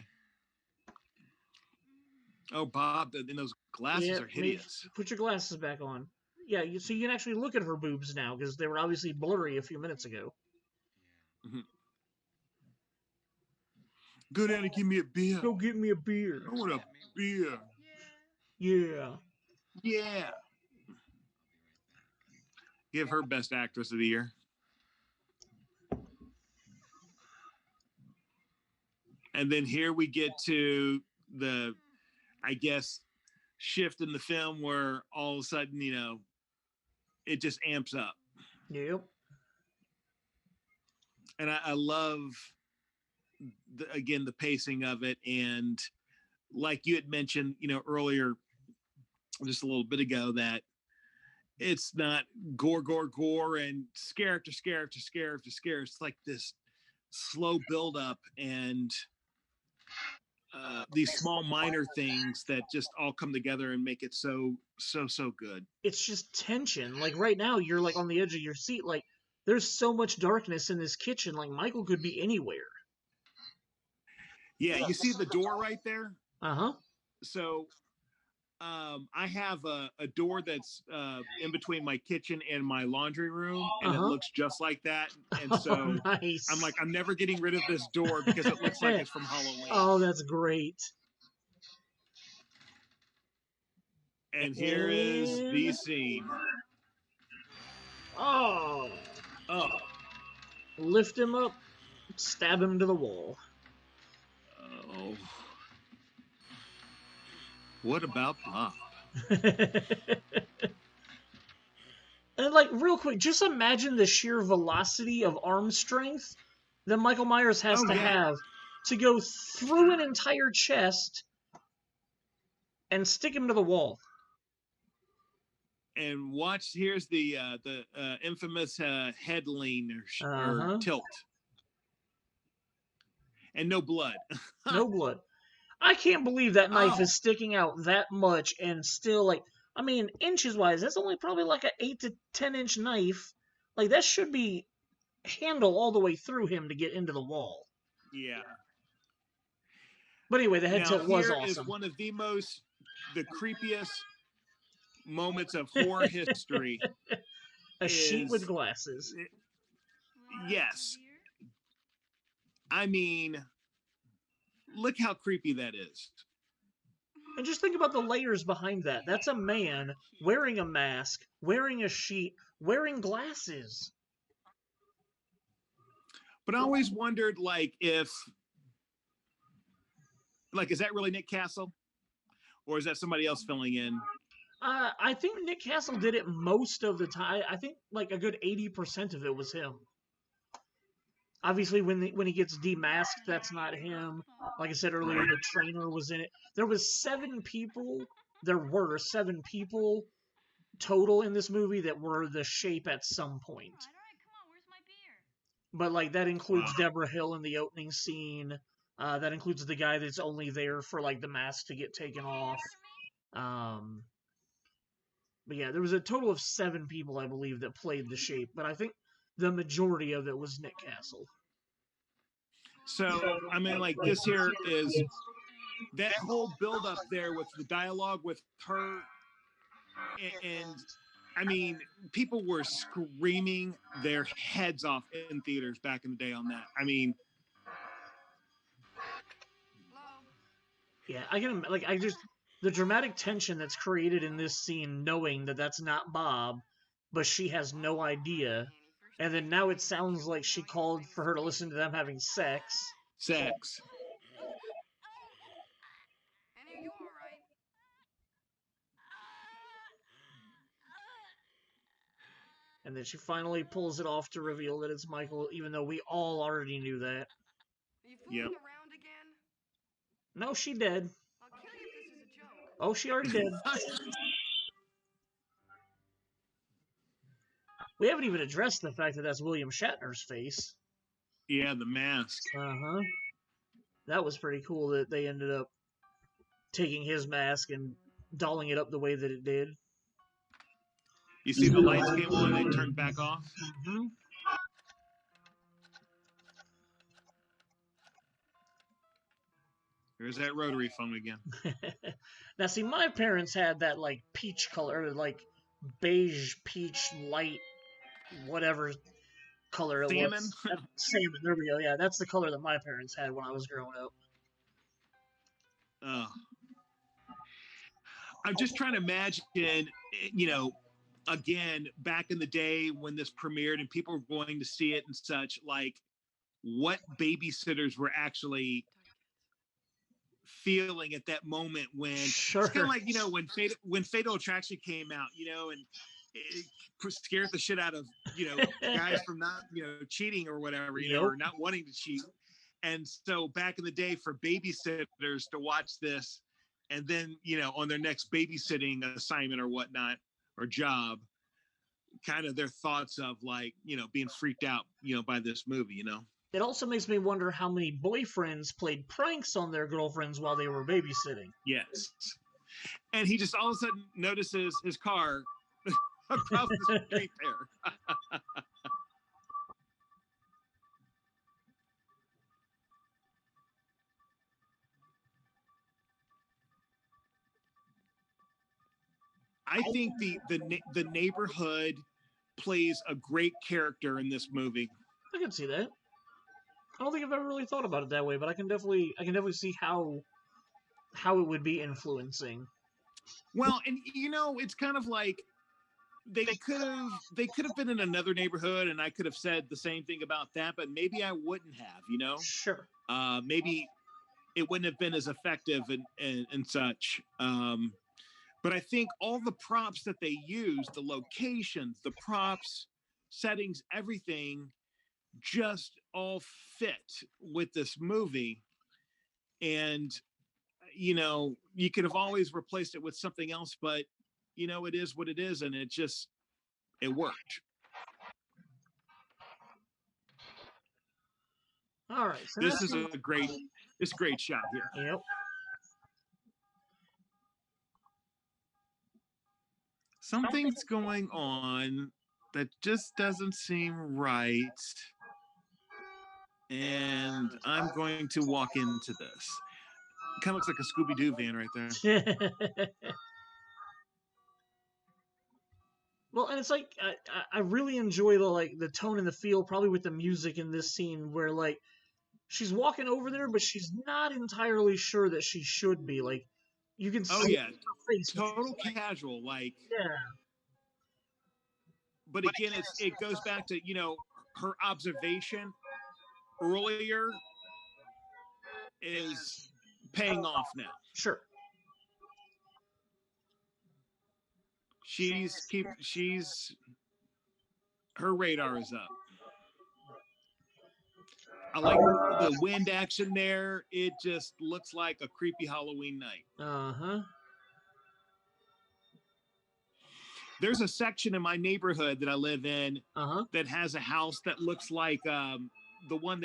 Speaker 1: Oh, Bob, and those glasses are hideous.
Speaker 2: Put your glasses back on. Yeah, so you can actually look at her boobs now, because they were obviously blurry a few minutes ago.
Speaker 1: Mm-hmm. Go down and give me a beer.
Speaker 2: Go get me a beer.
Speaker 1: I want a beer.
Speaker 2: Yeah.
Speaker 1: Yeah. Give her Best Actress of the Year. And then here we get to the, I guess, shift in the film where all of a sudden, it just amps up.
Speaker 2: Yep.
Speaker 1: And I love, the pacing of it. And like you had mentioned, earlier, just a little bit ago, that it's not gore and scare after scare after scare after scare. It's like this slow buildup and these small minor things that just all come together and make it so good.
Speaker 2: It's just tension. Like right now, you're like on the edge of your seat. Like there's so much darkness in this kitchen. Like Michael could be anywhere.
Speaker 1: Yeah, you see the door right there?
Speaker 2: Uh-huh.
Speaker 1: So I have a door that's in between my kitchen and my laundry room, and it looks just like that. And so
Speaker 2: nice.
Speaker 1: I'm like, I'm never getting rid of this door because it looks like it's from Halloween.
Speaker 2: Oh, that's great.
Speaker 1: And here is the scene.
Speaker 2: Oh. Lift him up, stab him to the wall.
Speaker 1: Oh. What about Bob?
Speaker 2: And like real quick, just imagine the sheer velocity of arm strength that Michael Myers has to have to go through an entire chest and stick him to the wall.
Speaker 1: And watch, here's the infamous head lean or tilt. and no blood.
Speaker 2: No blood. I can't believe that knife
Speaker 1: Oh.
Speaker 2: is sticking out that much and still, like, I mean, inches wise, that's only probably like an 8 to 10 inch knife. Like, that should be handle all the way through him to get into the wall.
Speaker 1: Yeah.
Speaker 2: But anyway, the head
Speaker 1: Now,
Speaker 2: tilt was
Speaker 1: here
Speaker 2: awesome.
Speaker 1: is one of the creepiest moments of horror history.
Speaker 2: A sheet with glasses.
Speaker 1: Yes. I mean, look how creepy that is.
Speaker 2: And just think about the layers behind that. That's a man wearing a mask, wearing a sheet, wearing glasses.
Speaker 1: But I always wondered, like, is that really Nick Castle? Or is that somebody else filling in?
Speaker 2: I think Nick Castle did it most of the time. I think like a good 80% of it was him. Obviously, when he gets demasked, that's not him. Like I said earlier, the trainer was in it. There were 7 people total in this movie that were the Shape at some point. But like that includes Deborah Hill in the opening scene. That includes the guy that's only there for like the mask to get taken off. But yeah, there was a total of 7 people, I believe, that played the Shape. But I think the majority of it was Nick Castle.
Speaker 1: So, I mean, like, this here is that whole build-up there with the dialogue with her. And I mean, people were screaming their heads off in theaters back in the day on that. I mean,
Speaker 2: yeah, the dramatic tension that's created in this scene, knowing that that's not Bob, but she has no idea. And then now it sounds like she called for her to listen to them having sex.
Speaker 1: Sex.
Speaker 2: And then she finally pulls it off to reveal that it's Michael, even though we all already knew that.
Speaker 1: Yep.
Speaker 2: No, she did. Oh, she already did. We haven't even addressed the fact that that's William Shatner's face.
Speaker 1: Yeah, the mask.
Speaker 2: Uh-huh. That was pretty cool that they ended up taking his mask and dolling it up the way that it did.
Speaker 1: You see the lights came on and they turned back off?
Speaker 2: Mm-hmm.
Speaker 1: There's that rotary phone again.
Speaker 2: Now, see, my parents had that, like, peach color, like, beige, peach, light, whatever color it was. Salmon, there we go. Yeah, that's the color that my parents had when I was growing up.
Speaker 1: Oh. I'm just trying to imagine, you know, again, back in the day when this premiered and people were going to see it and such, like, what babysitters were actually feeling at that moment when it's kind of like, you know, when Fatal Attraction came out, you know, and it scared the shit out of, you know, guys from not, you know, cheating or whatever, you know, or not wanting to cheat. And so back in the day for babysitters to watch this and then, you know, on their next babysitting assignment or whatnot or job, kind of their thoughts of like, you know, being freaked out, you know, by this movie, you know.
Speaker 2: It also makes me wonder how many boyfriends played pranks on their girlfriends while they were babysitting.
Speaker 1: Yes. And he just all of a sudden notices his car across the street there. I think the neighborhood plays a great character in this movie.
Speaker 2: I can see that. I don't think I've ever really thought about it that way, but I can definitely see how it would be influencing.
Speaker 1: Well, and you know, it's kind of like they could have been in another neighborhood, and I could have said the same thing about that, but maybe I wouldn't have, you know.
Speaker 2: Sure.
Speaker 1: Maybe it wouldn't have been as effective and such. But I think all the props that they use, the locations, the props, settings, everything just all fit with this movie. And, you know, you could have always replaced it with something else, but, you know, it is what it is. And it worked.
Speaker 2: All right. So
Speaker 1: this is a great shot here.
Speaker 2: Yep.
Speaker 1: Something's going on that just doesn't seem right. And I'm going to walk into this. It kind of looks like a Scooby-Doo van right there.
Speaker 2: Well, and it's like I really enjoy the tone and the feel, probably with the music in this scene, where like she's walking over there, but she's not entirely sure that she should be. Like you can see her face,
Speaker 1: total casual, like
Speaker 2: yeah.
Speaker 1: But again, it goes back to her observation earlier is paying off now.
Speaker 2: Sure.
Speaker 1: Her radar is up. I like the wind action there. It just looks like a creepy Halloween night.
Speaker 2: Uh-huh.
Speaker 1: There's a section in my neighborhood that I live in that has a house that looks like the one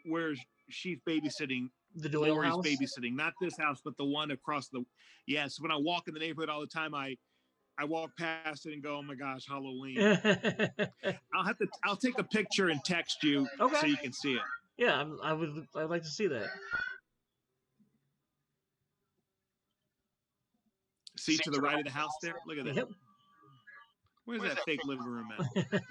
Speaker 1: where she's babysitting.
Speaker 2: The Doyle house?
Speaker 1: Babysitting. Not this house, but the one across the... Yes, when I walk in the neighborhood all the time, I walk past it and go, oh my gosh, Halloween. I'll take a picture and text you so you can see it.
Speaker 2: Yeah, I'd like to see that.
Speaker 1: See to the right of the house there? Look at that.
Speaker 2: Yep.
Speaker 1: Where's that fake living room at?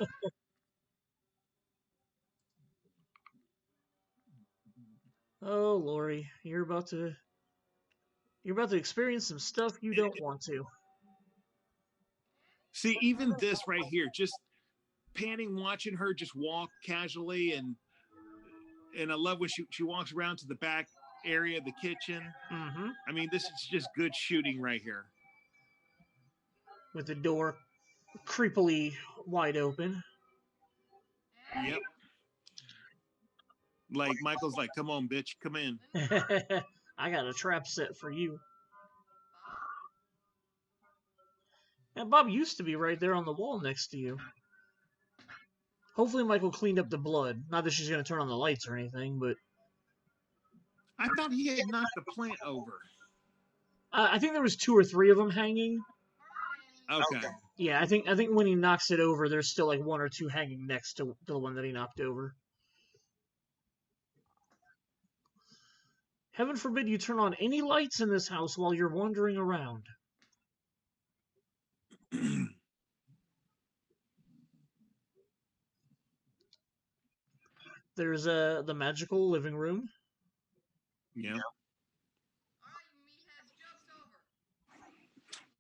Speaker 2: Oh, Lori, you're about to experience some stuff you don't want to.
Speaker 1: See, even this right here, just panning, watching her just walk casually, and I love when she walks around to the back area of the kitchen.
Speaker 2: Mm-hmm.
Speaker 1: I mean, this is just good shooting right here.
Speaker 2: With the door creepily wide open.
Speaker 1: Yep. Like Michael's like, come on, bitch, come in.
Speaker 2: I got a trap set for you. And Bob used to be right there on the wall next to you. Hopefully Michael cleaned up the blood. Not that she's going to turn on the lights or anything, but...
Speaker 1: I thought he had knocked the plant over.
Speaker 2: I think there was 2 or 3 of them hanging.
Speaker 1: Okay.
Speaker 2: Yeah, I think when he knocks it over, there's still like 1 or 2 hanging next to the one that he knocked over. Heaven forbid you turn on any lights in this house while you're wandering around. There's the magical living room.
Speaker 1: Yeah.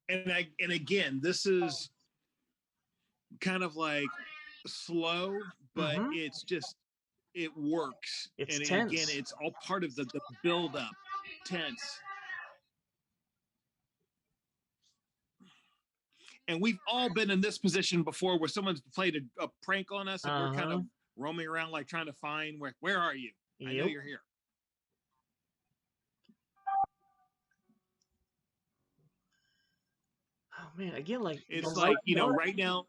Speaker 1: And again, this is kind of like slow, but it's just, it works.
Speaker 2: It's
Speaker 1: and
Speaker 2: tense.
Speaker 1: Again, it's all part of the build up. Tense. And we've all been in this position before where someone's played a prank on us and we're kind of roaming around like trying to find where are you? I know you're here.
Speaker 2: Oh man, again, like
Speaker 1: it's like, right now,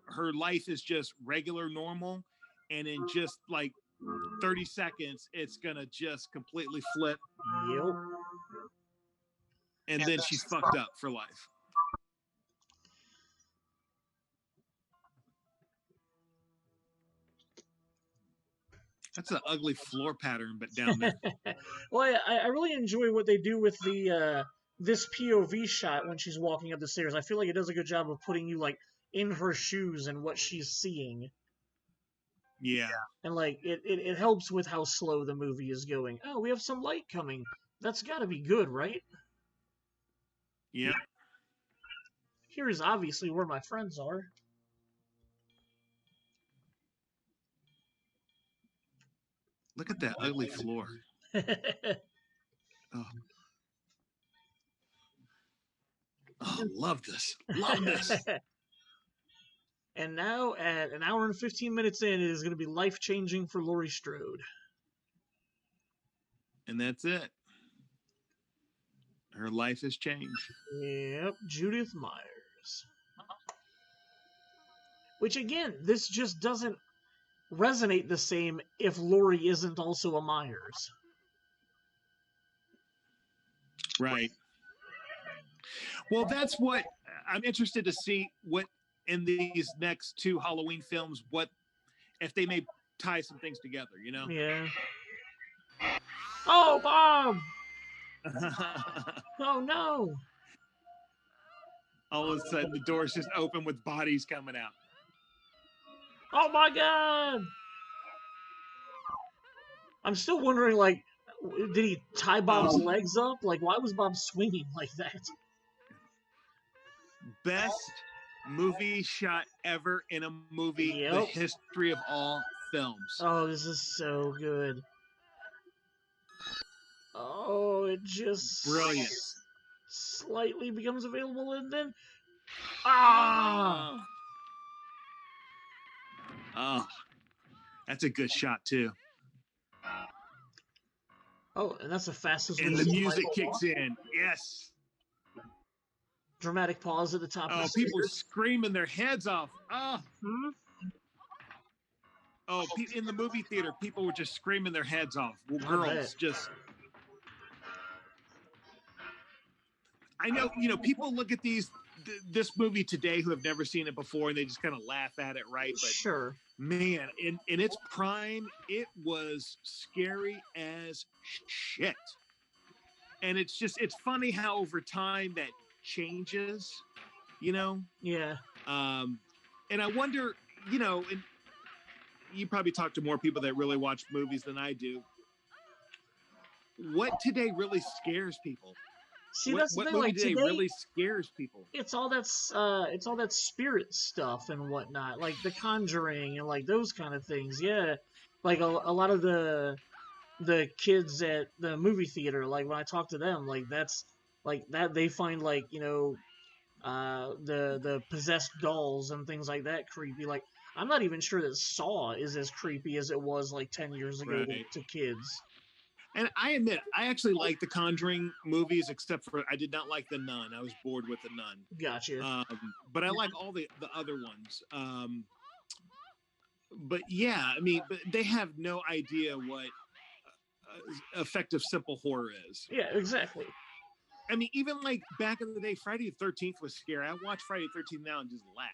Speaker 1: her life is just regular, normal, and in just like 30 seconds, it's gonna just completely flip.
Speaker 2: Yep.
Speaker 1: And then she's fucked up for life. That's an ugly floor pattern, but down there.
Speaker 2: Well, I really enjoy what they do with the this POV shot when she's walking up the stairs. I feel like it does a good job of putting you like in her shoes and what she's seeing.
Speaker 1: Yeah.
Speaker 2: And like it helps with how slow the movie is going. Oh, we have some light coming. That's got to be good, right?
Speaker 1: Yeah.
Speaker 2: Here is obviously where my friends are.
Speaker 1: Look at that ugly floor. Oh, love this. Love this.
Speaker 2: And now, at an hour and 15 minutes in, it is going to be life-changing for Laurie Strode.
Speaker 1: And that's it. Her life has changed.
Speaker 2: Yep, Judith Myers. Which, again, this just doesn't... resonate the same if Laurie isn't also a Myers.
Speaker 1: Right. Well, that's what I'm interested to see, what in these next 2 Halloween films, what if they may tie some things together, you know?
Speaker 2: Yeah. Oh, Bob! Oh, no!
Speaker 1: All of a sudden, the door's just open with bodies coming out.
Speaker 2: Oh, my God! I'm still wondering, like, did he tie Bob's legs up? Like, why was Bob swinging like that?
Speaker 1: Best movie shot ever in a movie, the history of all films.
Speaker 2: Oh, this is so good. Oh, it just
Speaker 1: brilliant.
Speaker 2: Slightly becomes available and then oh,
Speaker 1: that's a good shot too.
Speaker 2: Oh, and that's the fastest.
Speaker 1: And the music kicks in. Yes.
Speaker 2: Dramatic pause at the top.
Speaker 1: Oh, people screaming their heads off. Oh. Oh, in the movie theater, people were just screaming their heads off. Well, girls just. I know, people look at this movie today who have never seen it before, and they just kind of laugh at it, right? But
Speaker 2: sure,
Speaker 1: man, in its prime, it was scary as shit. And it's funny how over time that changes,
Speaker 2: Yeah.
Speaker 1: And I wonder, and you probably talk to more people that really watch movies than I do. What today really scares people?
Speaker 2: See, that's the thing. Like
Speaker 1: today really scares people.
Speaker 2: It's all that spirit stuff and whatnot, like The Conjuring and like those kind of things. Yeah, like a lot of the kids at the movie theater, like when I talk to them, like that's like that they find like the possessed dolls and things like that creepy. Like I'm not even sure that Saw is as creepy as it was like 10 years ago to kids.
Speaker 1: And I admit, I actually like the Conjuring movies, except for I did not like The Nun. I was bored with The Nun.
Speaker 2: Gotcha.
Speaker 1: But I like all the other ones. But yeah, I mean, but they have no idea what effective simple horror is.
Speaker 2: Yeah, exactly.
Speaker 1: I mean, even like back in the day, Friday the 13th was scary. I watch Friday the 13th now and just laugh.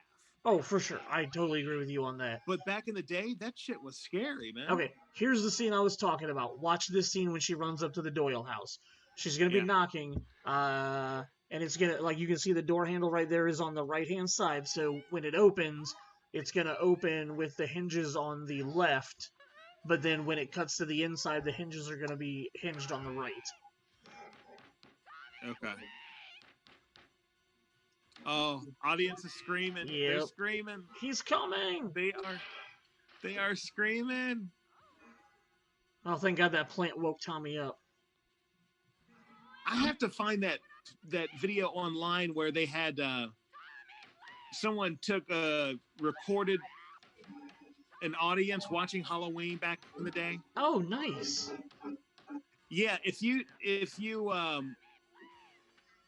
Speaker 2: Oh, for sure. I totally agree with you on that.
Speaker 1: But back in the day, that shit was scary, man.
Speaker 2: Okay, here's the scene I was talking about. Watch this scene when she runs up to the Doyle house. She's going to be knocking, and it's going to, like, you can see the door handle right there is on the right-hand side. So when it opens, it's going to open with the hinges on the left. But then when it cuts to the inside, the hinges are going to be hinged on the right.
Speaker 1: Okay. Oh, audience is screaming. Yep. They're screaming.
Speaker 2: He's coming.
Speaker 1: They are screaming.
Speaker 2: Oh, thank God that plant woke Tommy up.
Speaker 1: I have to find that video online where they had someone recorded an audience watching Halloween back in the day.
Speaker 2: Oh, nice.
Speaker 1: Yeah, if you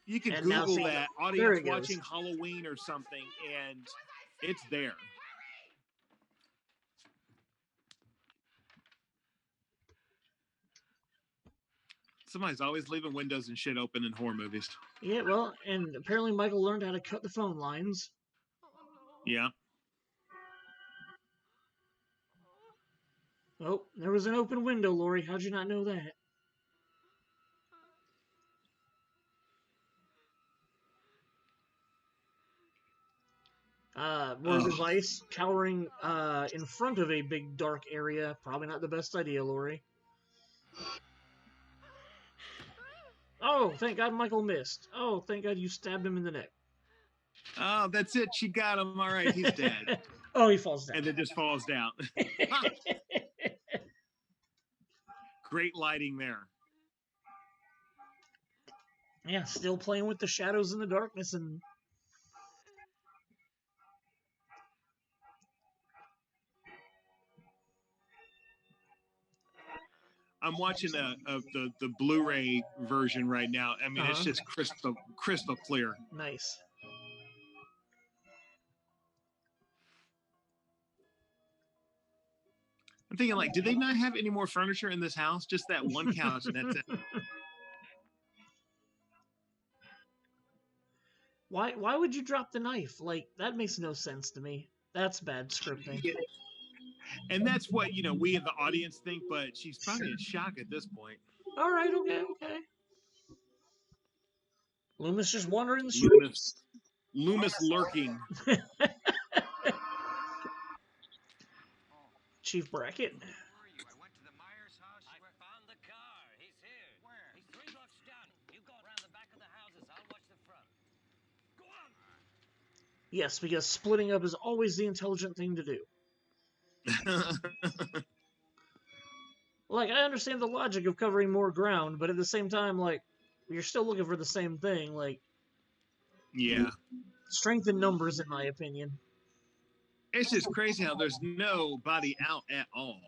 Speaker 1: you can Google that audience watching Halloween or something, and it's there. Somebody's always leaving windows and shit open in horror movies.
Speaker 2: Yeah, well, and apparently Michael learned how to cut the phone lines.
Speaker 1: Yeah.
Speaker 2: Oh, there was an open window, Lori. How'd you not know that? More device cowering in front of a big dark area. Probably not the best idea, Lori. Oh, thank God Michael missed. Oh, thank God you stabbed him in the neck.
Speaker 1: Oh, that's it. She got him. All right, he's dead.
Speaker 2: Oh, he falls down.
Speaker 1: And then just falls down. Great lighting there.
Speaker 2: Yeah, still playing with the shadows and the darkness and...
Speaker 1: I'm watching the Blu-ray version right now. I mean, it's just crystal clear.
Speaker 2: Nice.
Speaker 1: I'm thinking, like, did they not have any more furniture in this house? Just that one couch, and that's it.
Speaker 2: Why would you drop the knife? Like, that makes no sense to me. That's bad scripting.
Speaker 1: Yeah. And that's what, we in the audience think, but she's probably in shock at this point.
Speaker 2: All right, okay. Loomis just wandering the
Speaker 1: streets. Loomis lurking.
Speaker 2: Chief Brackett.
Speaker 5: I went to the Myers house. I found the car. He's here. Where? He's 3 blocks down. You go around the back of the houses. I'll watch the front. Go on.
Speaker 2: Yes, because splitting up is always the intelligent thing to do. Like, I understand the logic of covering more ground, but at the same time, like, you're still looking for the same thing. Like,
Speaker 1: yeah.
Speaker 2: Strength in numbers, in my opinion.
Speaker 1: It's just crazy how there's nobody out at all.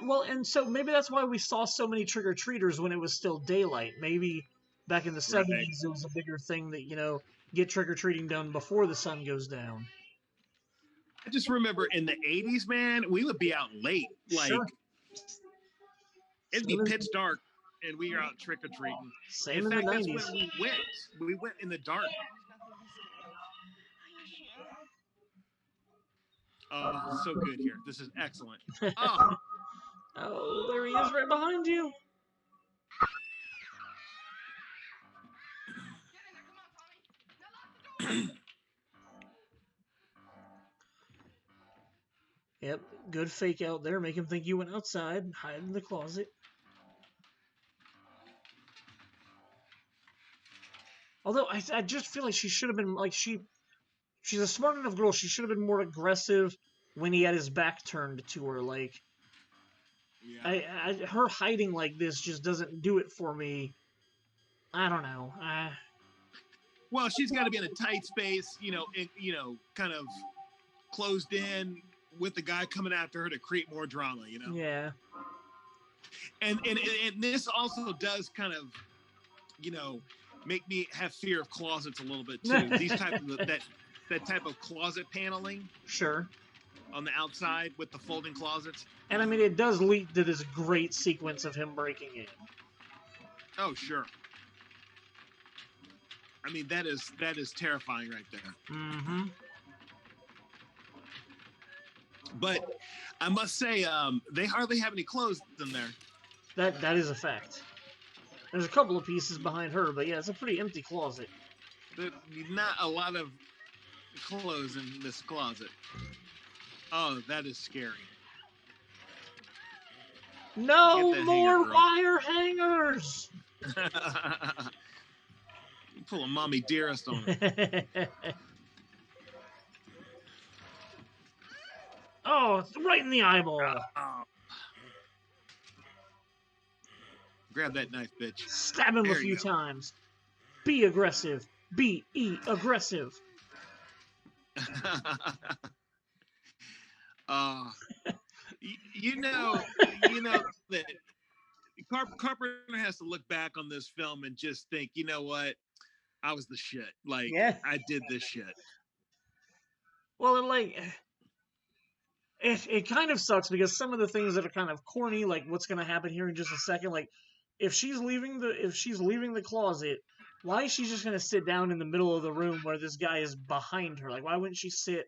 Speaker 2: Well, and so maybe that's why we saw so many trick-or-treaters when it was still daylight. Maybe back in the 70s it was a bigger thing that, get trick-or-treating done before the sun goes down.
Speaker 1: I just remember in the 80s, man, we would be out late. Like,
Speaker 2: sure.
Speaker 1: It'd be pitch dark, and we were out trick-or-treating.
Speaker 2: Same
Speaker 1: in fact,
Speaker 2: the 90s.
Speaker 1: That's when we went. We went in the dark. Oh, so good here. This is excellent. Oh.
Speaker 2: Oh, there he is right behind you. Yep, good fake out there. Make him think you went outside and hide in the closet. Although, I just feel like she should have been, like, she's a smart enough girl. She should have been more aggressive when he had his back turned to her. Like, yeah. Her hiding like this just doesn't do it for me. I don't know.
Speaker 1: Well, she's got to be in a tight space, kind of closed in with the guy coming after her to create more drama,
Speaker 2: Yeah.
Speaker 1: And this also does kind of, make me have fear of closets a little bit too. These type of that type of closet paneling.
Speaker 2: Sure.
Speaker 1: On the outside with the folding closets.
Speaker 2: And I mean, it does lead to this great sequence of him breaking in.
Speaker 1: Oh, sure. I mean, that is terrifying right there.
Speaker 2: Mm-hmm.
Speaker 1: But I must say, they hardly have any clothes in there.
Speaker 2: That is a fact. There's a couple of pieces behind her, but yeah, it's a pretty empty closet.
Speaker 1: There's not a lot of clothes in this closet. Oh, that is scary.
Speaker 2: No more wire hangers!
Speaker 1: Pull a mommy dearest on it.
Speaker 2: Oh, right in the eyeball.
Speaker 1: Grab that knife, bitch.
Speaker 2: Stab him a few times. Be aggressive. Be aggressive.
Speaker 1: You know that Carpenter has to look back on this film and just think, you know what? I was the shit. Like, yeah. I did this shit.
Speaker 2: Well, it kind of sucks because some of the things that are kind of corny, like what's going to happen here in just a second, like if she's leaving the closet, why is she just going to sit down in the middle of the room where this guy is behind her? Like, why wouldn't she sit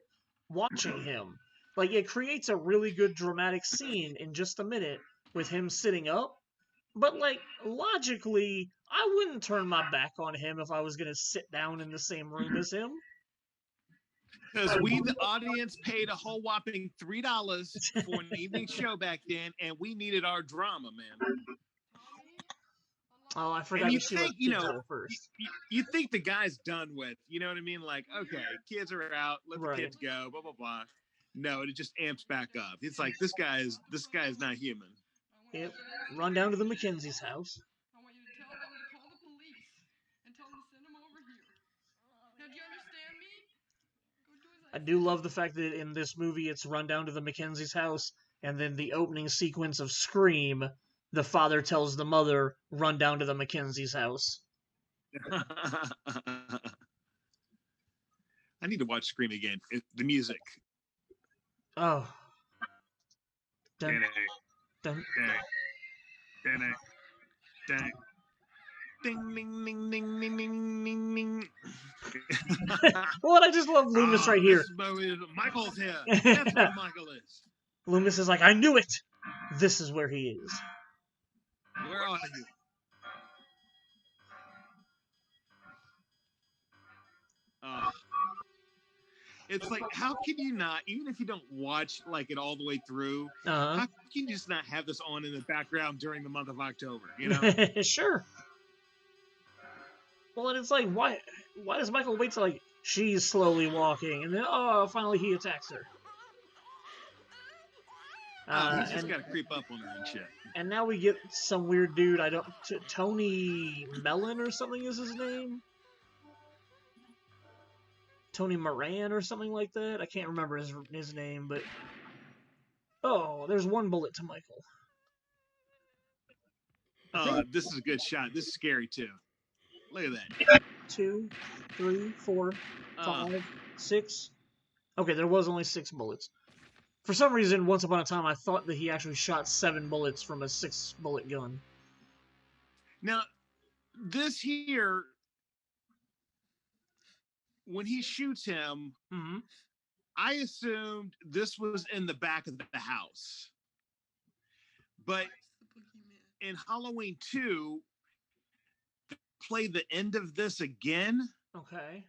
Speaker 2: watching him? Like, it creates a really good dramatic scene in just a minute with him sitting up. But, like, logically, I wouldn't turn my back on him if I was going to sit down in the same room as him.
Speaker 1: Because we, the audience, paid a whole whopping $3 for an evening show back then, and we needed our drama, man.
Speaker 2: Oh, I forgot to see what first.
Speaker 1: You think the guy's done with, you know what I mean? Like, okay, kids are out, let the kids go, blah, blah, blah. No, it just amps back up. It's like, this guy is not human.
Speaker 2: Yep. Run down to the Mackenzie's house.
Speaker 3: I want you to tell them to call the police and tell them to send him over here. Now, do you understand me? Go do as
Speaker 2: I do love the fact that in this movie it's run down to the Mackenzie's house, and then the opening sequence of Scream, the father tells the mother, run down to the Mackenzie's house. I
Speaker 1: need to watch Scream again. The music.
Speaker 2: Oh. Dun, dun.
Speaker 1: Ding, ding, ding, ding, ding, ding, ding, ding.
Speaker 2: What? I just love Loomis right here.
Speaker 1: Michael's here. That's where Michael is.
Speaker 2: Loomis is like, I knew it. This is where he is.
Speaker 1: Where are you? It's like, how can you not, even if you don't watch like it all the way through, how can you just not have this on in the background during the month of October? You know?
Speaker 2: Sure. Well, and it's like, why does Michael wait till like she's slowly walking, and then finally he attacks her?
Speaker 1: He's just got to creep up on her and shit.
Speaker 2: And now we get some weird dude. Tony Mellon or something is his name. Tony Moran or something like that. I can't remember his name, but there's one bullet to Michael.
Speaker 1: This is a good shot. This is scary too. Look at that.
Speaker 2: 2, 3, 4, 5, 6. Okay, there was only 6 bullets. For some reason, once upon a time, I thought that he actually shot 7 bullets from a 6-bullet gun.
Speaker 1: Now, this here, when he shoots him, I assumed this was in the back of the house. But in Halloween 2, play the end of this again.
Speaker 2: Okay.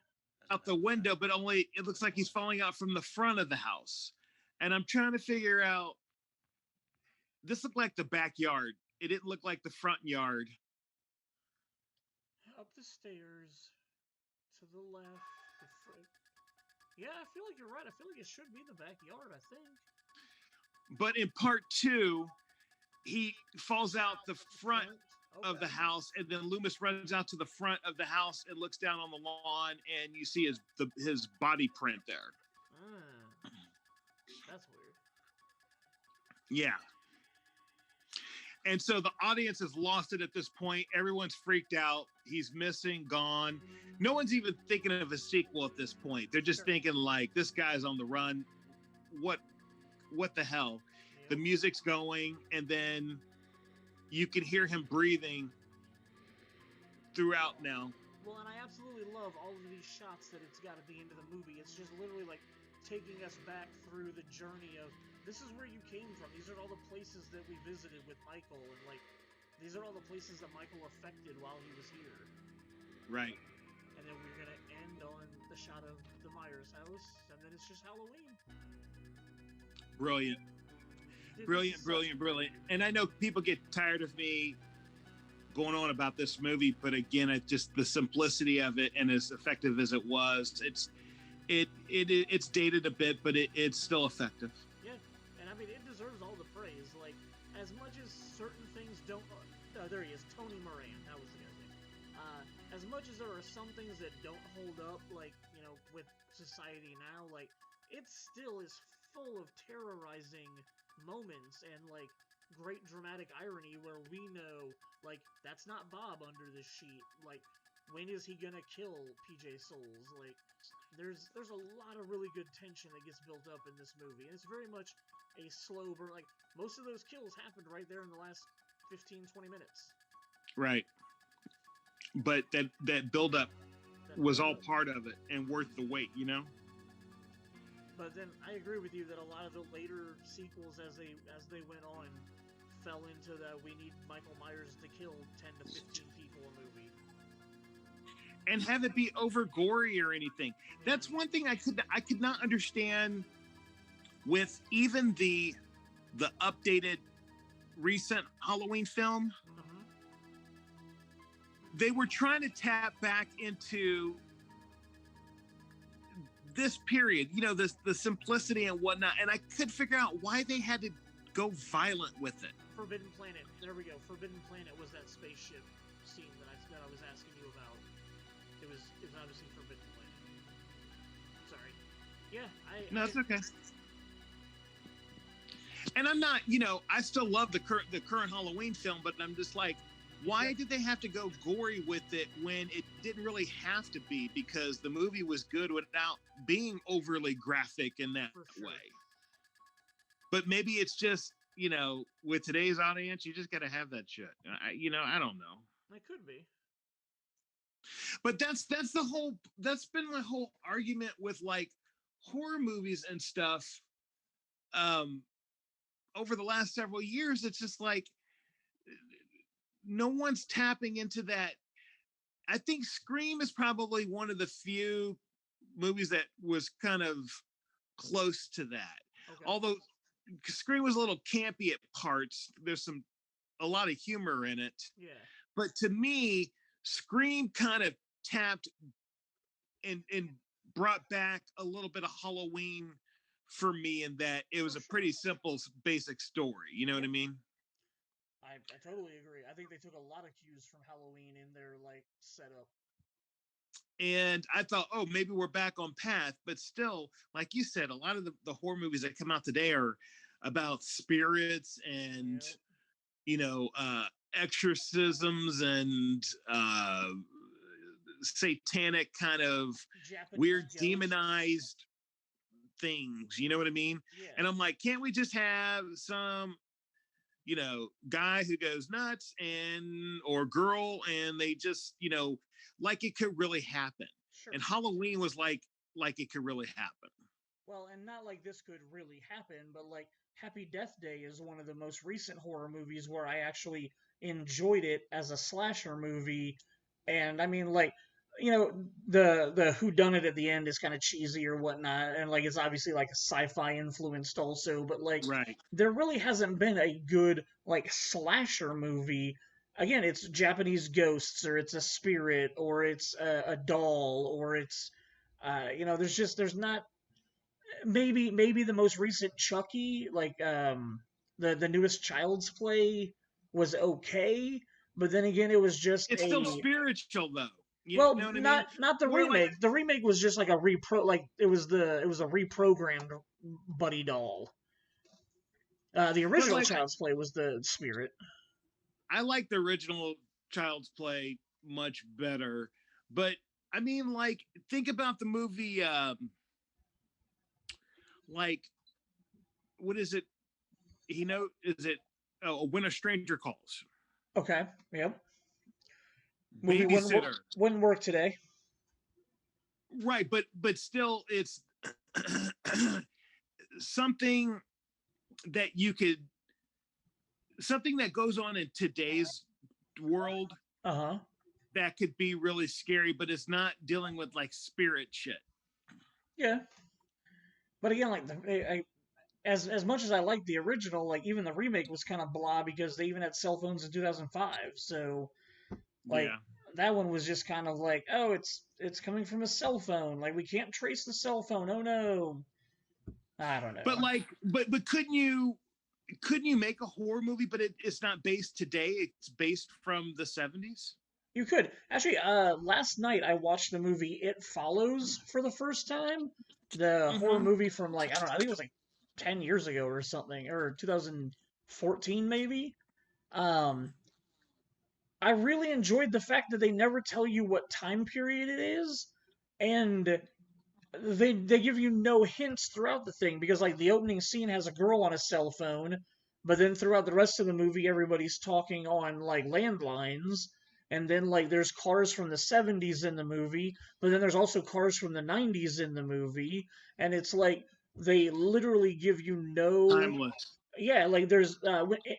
Speaker 1: Out the window, but only it looks like he's falling out from the front of the house. And I'm trying to figure out, this looked like the backyard. It didn't look like the front yard.
Speaker 2: Up the stairs, to the left, the front. Yeah, I feel like you're right. I feel like it should be the backyard, I think.
Speaker 1: But in part 2, he falls out the front of the house, and then Loomis runs out to the front of the house and looks down on the lawn, and you see his body print there.
Speaker 2: That's weird.
Speaker 1: Yeah. And so the audience has lost it at this point. Everyone's freaked out. He's missing, gone. No one's even thinking of a sequel at this point. They're just thinking like, this guy's on the run. What the hell? Yeah. The music's going, and then you can hear him breathing throughout now.
Speaker 2: Well, and I absolutely love all of these shots that it's got at the end of the movie. It's just literally like taking us back through the journey of, this is where you came from. These are all the places that we visited with Michael, and like, these are all the places that Michael affected while he was here.
Speaker 1: Right.
Speaker 2: And then we're gonna end on the shot of the Myers house, and then it's just Halloween.
Speaker 1: Brilliant. Brilliant. And I know people get tired of me going on about this movie, but again, it's just the simplicity of it, and as effective as it was, it's dated a bit, but it's still effective.
Speaker 2: Yeah, and I mean, it deserves all the praise. Like, as much as certain things don't... there he is, Tony Moran. That was the guy's name. As much as there are some things that don't hold up, like, you know, with society now, like, it still is full of terrorizing moments and, like, great dramatic irony where we know, like, that's not Bob under the sheet. Like, when is he gonna kill PJ Souls? Like, there's a lot of really good tension that gets built up in this movie, and it's very much a slow burn. Like, most of those kills happened right there in the last 15-20 minutes.
Speaker 1: Right. But that build up was all part of it and worth the wait, you know?
Speaker 2: But then I agree with you that a lot of the later sequels, as they went on, fell into the we need Michael Myers to kill 10 to 15 people a movie.
Speaker 1: And have it be over gory or anything. That's one thing I could not understand with even the updated recent Halloween film.
Speaker 2: Mm-hmm.
Speaker 1: They were trying to tap back into this period, you know, the simplicity and whatnot, and I couldn't figure out why they had to go violent with it.
Speaker 2: Forbidden Planet. There we go. Forbidden Planet was that spaceship scene that I was asking you about. It was obviously Forbidden Planet. Sorry. Yeah,
Speaker 1: No, it's okay. And I'm not, you know, I still love the current Halloween film, but I'm just like, why did they have to go gory with it when it didn't really have to be? Because the movie was good without being overly graphic in that way. But maybe it's just with today's audience, you just got to have that shit. I don't know.
Speaker 2: It could be.
Speaker 1: But that's been my whole argument with like horror movies and stuff. Over the last several years, it's just like no one's tapping into that. I think Scream is probably one of the few movies that was kind of close to that. Okay. Although Scream was a little campy at parts, there's a lot of humor in it.
Speaker 2: Yeah.
Speaker 1: But to me, Scream kind of tapped and brought back a little bit of Halloween for me, in that it was a pretty simple, basic story. You know what I mean?
Speaker 2: I totally agree. I think they took a lot of cues from Halloween in their like setup.
Speaker 1: And I thought, oh, maybe we're back on path. But still, like you said, a lot of the horror movies that come out today are about spirits and, exorcisms and satanic kind of Japanese weird ghosts. Demonized things. You know what I mean?
Speaker 2: Yeah.
Speaker 1: And I'm like, can't we just have some guy who goes nuts or girl, and they just, like it could really happen.
Speaker 2: Sure.
Speaker 1: And Halloween was like it could really happen.
Speaker 2: Well, and not like this could really happen, but like Happy Death Day is one of the most recent horror movies where I actually enjoyed it as a slasher movie. And I mean, like, the whodunit at the end is kind of cheesy or whatnot, and like it's obviously like sci-fi influenced also, but like
Speaker 1: right.
Speaker 2: There really hasn't been a good like slasher movie. Again, it's Japanese ghosts, or it's a spirit, or it's a doll, or it's there's not. Maybe the most recent Chucky, like the newest Child's Play, was okay, but then again, it was just
Speaker 1: still spiritual though.
Speaker 2: Not the remake. Like, the remake was just like a it was a reprogrammed Buddy doll. The original Child's Play was the spirit.
Speaker 1: I like the original Child's Play much better, but I mean, like, think about the movie. Like, what is it? Is it When a Stranger Calls?
Speaker 2: Okay. Yep.
Speaker 1: Babysitter
Speaker 2: wouldn't work today.
Speaker 1: Right, but still, it's something that goes on in today's world. That could be really scary, but it's not dealing with like spirit shit.
Speaker 2: Yeah, but again, like as much as I like the original, like even the remake was kind of blah because they even had cell phones in 2005. So, like. Yeah. That one was just kind of like, oh, it's coming from a cell phone. Like, we can't trace the cell phone. Oh no. I don't know.
Speaker 1: But like, but couldn't you make a horror movie, but it's not based today? It's based from the 70s.
Speaker 2: You could actually. Last night I watched the movie It Follows for the first time. The horror movie from like I don't know. I think it was like 10 years ago or something, or 2014 maybe. I really enjoyed the fact that they never tell you what time period it is, and they give you no hints throughout the thing, because like the opening scene has a girl on a cell phone, but then throughout the rest of the movie everybody's talking on like landlines, and then like there's cars from the 70s in the movie, but then there's also cars from the 90s in the movie, and it's like they literally give you no
Speaker 1: timeless.
Speaker 2: Yeah, like there's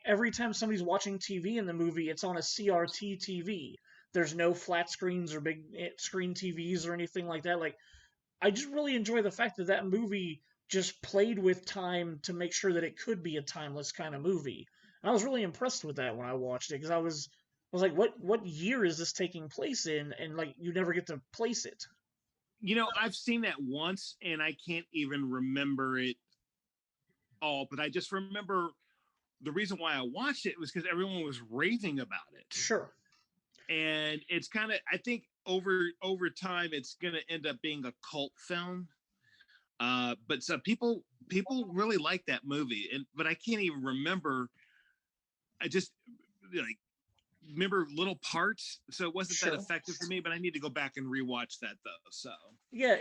Speaker 2: every time somebody's watching TV in the movie, it's on a CRT TV. There's no flat screens or big screen TVs or anything like that. Like, I just really enjoy the fact that that movie just played with time to make sure that it could be a timeless kind of movie. And I was really impressed with that when I watched it, because I was like, what year is this taking place in? And like, you never get to place it.
Speaker 1: I've seen that once, and I can't even remember it all, but I just remember the reason why I watched it was because everyone was raving about it.
Speaker 2: Sure.
Speaker 1: And it's kind of, I think over time it's going to end up being a cult film. But so people really like that movie, but I can't even remember. I just like remember little parts, so it wasn't that effective for me. But I need to go back and rewatch that though. So
Speaker 2: yeah,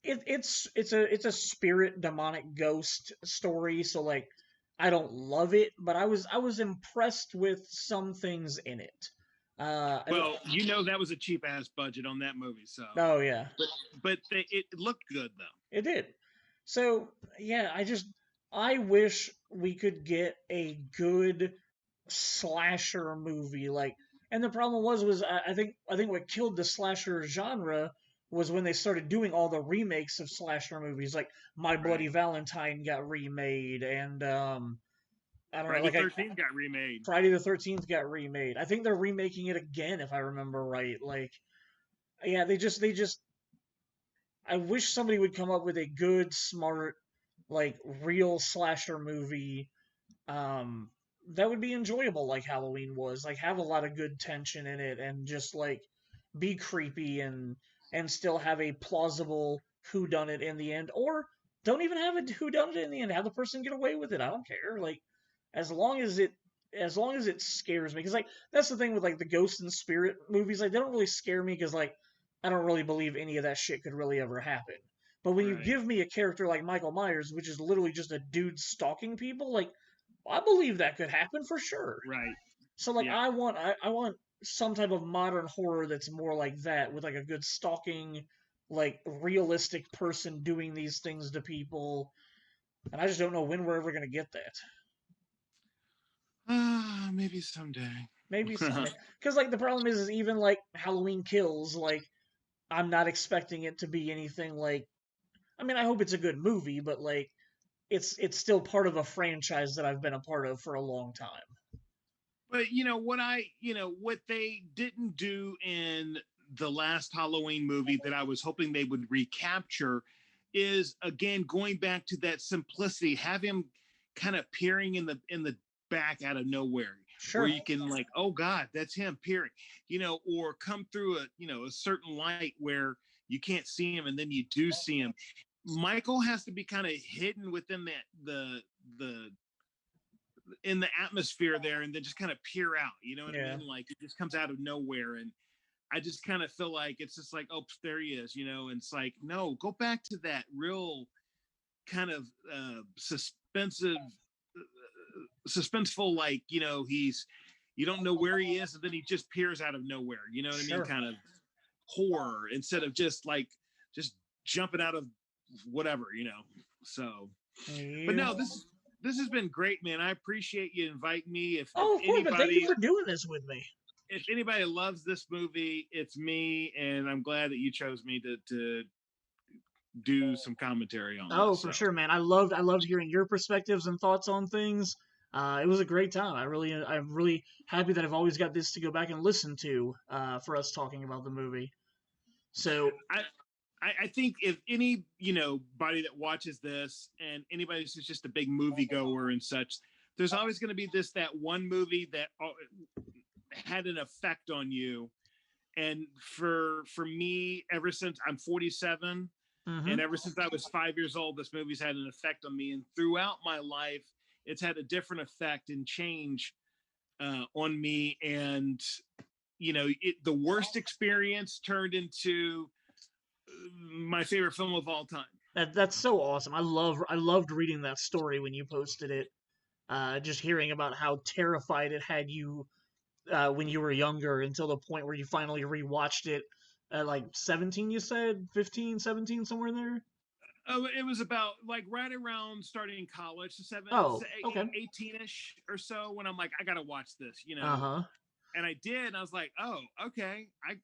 Speaker 2: it's a spirit demonic ghost story. So like I don't love it, but I was impressed with some things in it. I don't.
Speaker 1: Well, that was a cheap ass budget on that movie, so.
Speaker 2: Oh yeah,
Speaker 1: But it looked good though.
Speaker 2: it did. So yeah, I wish we could get a good slasher movie like. And the problem was I think what killed the slasher genre was when they started doing all the remakes of slasher movies, like My Bloody
Speaker 1: Right.
Speaker 2: Valentine got remade, and I don't know,
Speaker 1: Friday
Speaker 2: like
Speaker 1: the 13th got remade.
Speaker 2: Friday the 13th got remade. I think they're remaking it again, if I remember right. Like, yeah, they just. I wish somebody would come up with a good, smart, like real slasher movie. Um, that would be enjoyable, like Halloween was. Like, have a lot of good tension in it, and just like be creepy and still have a plausible whodunit in the end, or don't even have a whodunit in the end. Have the person get away with it. I don't care. Like, as long as it scares me, because like that's the thing with like the ghost and spirit movies. Like, they don't really scare me because like I don't really believe any of that shit could really ever happen. But when you
Speaker 1: Right.
Speaker 2: give me a character like Michael Myers, which is literally just a dude stalking people, like I believe that could happen for sure.
Speaker 1: Right.
Speaker 2: So like
Speaker 1: Yeah.
Speaker 2: I want some type of modern horror that's more like that, with like a good stalking, like realistic person doing these things to people. And I just don't know when we're ever gonna get that.
Speaker 1: Maybe someday.
Speaker 2: Maybe someday. Because like the problem is even like Halloween Kills, like I'm not expecting it to be anything like. I mean, I hope it's a good movie, but like it's still part of a franchise that I've been a part of for a long time.
Speaker 1: But what they didn't do in the last Halloween movie that I was hoping they would recapture is, again, going back to that simplicity, have him kind of peering in the back out of nowhere,
Speaker 2: Sure.
Speaker 1: where you can like, oh God, that's him peering, or come through a certain light where you can't see him and then you do see him. Michael has to be kind of hidden within the in the atmosphere there, and then just kind of peer out. You know what I mean? Like, it just comes out of nowhere, and I just kind of feel like it's just like, oh, there he is. And it's like, no, go back to that real kind of suspenseful, like, you don't know where he is, and then he just peers out of nowhere. You know what I mean? Kind of horror, instead of just jumping out of whatever. So, but no, this has been great, man. I appreciate you inviting me.
Speaker 2: Of course, but thank you for doing this with me.
Speaker 1: If anybody loves this movie, it's me, and I'm glad that you chose me to do some commentary on it.
Speaker 2: Oh, for sure, man. I loved hearing your perspectives and thoughts on things. It was a great time. I'm really happy that I've always got this to go back and listen to for us talking about the movie. So
Speaker 1: I think if body that watches this, and anybody who's just a big movie goer and such, there's always going to be that one movie that had an effect on you. And for me, ever since I'm 47, and ever since I was 5 years old, this movie's had an effect on me. And throughout my life, it's had a different effect and change on me. And the worst experience turned into my favorite film of all time.
Speaker 2: That's so awesome. I loved reading that story when you posted it. Just hearing about how terrified it had you when you were younger, until the point where you finally rewatched it at like 17, you said 15, 17, somewhere in there.
Speaker 1: Oh, it was about like right around starting college, so 18ish or so, when I'm like, I gotta watch this, And I did, and I was like, oh, okay, I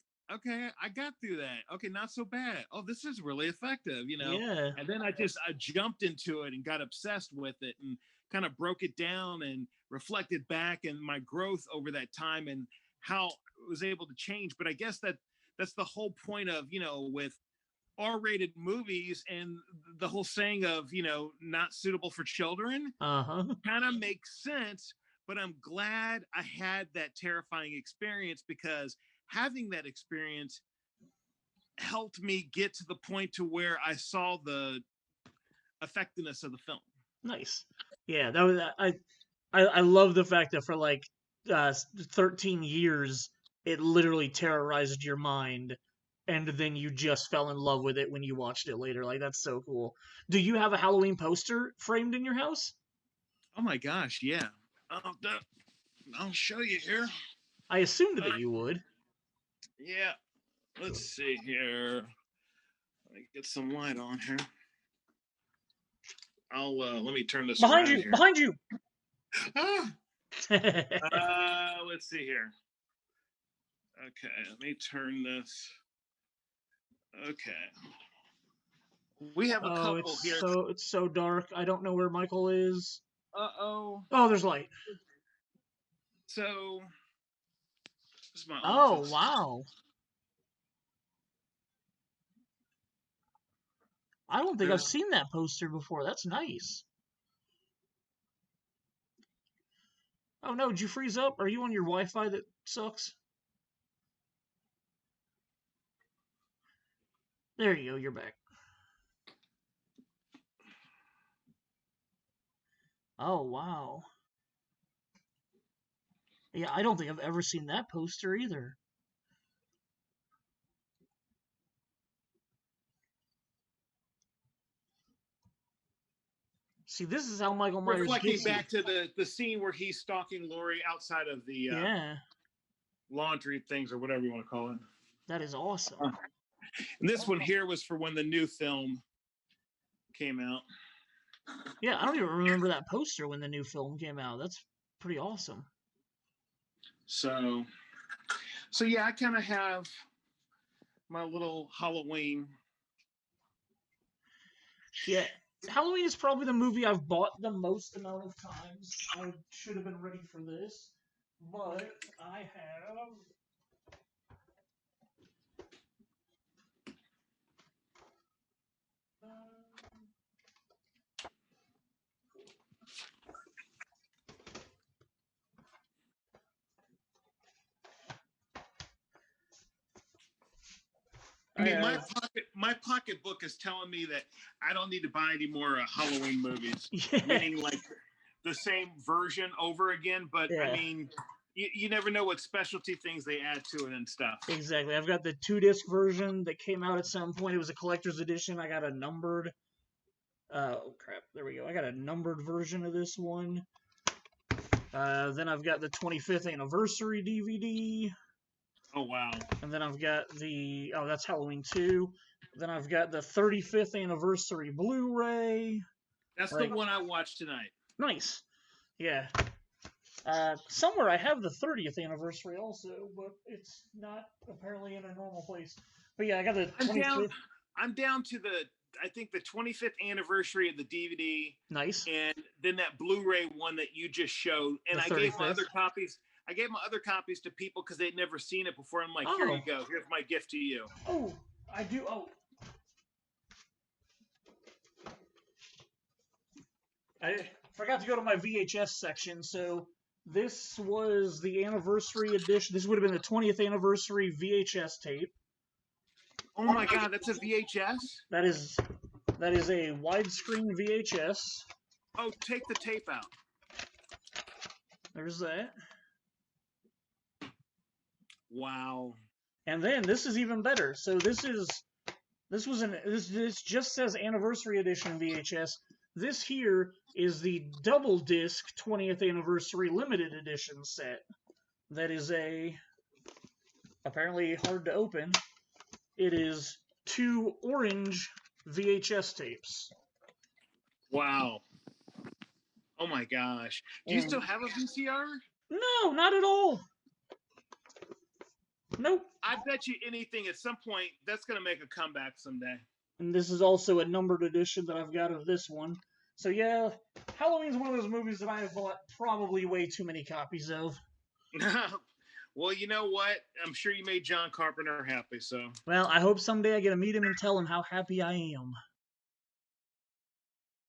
Speaker 1: got through that. Okay, not so bad. Oh, this is really effective,
Speaker 2: Yeah.
Speaker 1: And then I jumped into it and got obsessed with it, and kind of broke it down and reflected back and my growth over that time and how I was able to change. But I guess that's the whole point of, with R-rated movies, and the whole saying of, not suitable for children, kind of makes sense. But I'm glad I had that terrifying experience, because having that experience helped me get to the point to where I saw the effectiveness of the film.
Speaker 2: Nice. Yeah, that was I love the fact that for like 13 years it literally terrorized your mind, and then you just fell in love with it when you watched it later. Like, that's so cool. Do you have a Halloween poster framed in your house?
Speaker 1: Oh my gosh, yeah. I'll show you here.
Speaker 2: I assumed that you would.
Speaker 1: Yeah. Let's see here. Let me get some light on here. I'll let me turn this
Speaker 2: Behind you!
Speaker 1: here.
Speaker 2: Behind you!
Speaker 1: Let's see here. Okay, let me turn this. Okay. We have a couple here.
Speaker 2: It's so dark. I don't know where Michael is.
Speaker 1: Uh-oh.
Speaker 2: Oh, there's light.
Speaker 1: So, this is my
Speaker 2: Oh,
Speaker 1: office.
Speaker 2: wow. I don't think I've seen that poster before. That's nice. Oh no, did you freeze up? Are you on your Wi-Fi that sucks? There you go, you're back. Oh, wow. Yeah, I don't think I've ever seen that poster either. See, this is how Michael Myers
Speaker 1: reflecting
Speaker 2: gets
Speaker 1: back to the scene where he's stalking Laurie outside of the laundry things or whatever you want to call it.
Speaker 2: That is awesome.
Speaker 1: And this one here was for when the new film came out.
Speaker 2: Yeah, I don't even remember that poster when the new film came out. That's pretty awesome.
Speaker 1: So yeah, I kind of have my little Halloween.
Speaker 2: Yeah, Halloween is probably the movie I've bought the most amount of times. I should have been ready for this, but I have...
Speaker 1: I mean, my pocketbook is telling me that I don't need to buy any more Halloween movies.
Speaker 2: Yeah.
Speaker 1: Meaning like the same version over again. But yeah. I mean, you never know what specialty things they add to it and stuff.
Speaker 2: Exactly. I've got the 2-disc version that came out at some point. It was a collector's edition. I got a numbered. Oh crap! There we go. I got a numbered version of this one. Then I've got the 25th anniversary DVD.
Speaker 1: Oh, wow.
Speaker 2: And then I've got the... Oh, that's Halloween 2. Then I've got the 35th anniversary Blu-ray.
Speaker 1: That's the one I watched tonight.
Speaker 2: Nice. Yeah. Somewhere I have the 30th anniversary also, but it's not apparently in a normal place. But yeah, I got the 25th.
Speaker 1: I'm down to I think the 25th anniversary of the DVD.
Speaker 2: Nice.
Speaker 1: And then that Blu-ray one that you just showed. And I gave my other copies... I gave my other copies to people because they'd never seen it before. I'm like, Here you go. Here's my gift to you.
Speaker 2: Oh, I do. Oh. I forgot to go to my VHS section, so this was the anniversary edition. This would have been the 20th anniversary VHS tape.
Speaker 1: Oh my God, that's a VHS?
Speaker 2: That is a widescreen VHS.
Speaker 1: Oh, take the tape out.
Speaker 2: There's that.
Speaker 1: Wow.
Speaker 2: And then this is even better. So this just says anniversary edition VHS. This here is the double disc 20th anniversary limited edition set. That is apparently hard to open. It is 2 orange VHS tapes.
Speaker 1: Wow. Oh my gosh. Do you still have a VCR?
Speaker 2: No, not at all. Nope.
Speaker 1: I bet you anything at some point that's going to make a comeback someday.
Speaker 2: And this is also a numbered edition that I've got of this one. So yeah, Halloween's one of those movies that I have bought probably way too many copies of.
Speaker 1: Well, you know what? I'm sure you made John Carpenter happy, so.
Speaker 2: Well, I hope someday I get to meet him and tell him how happy I am.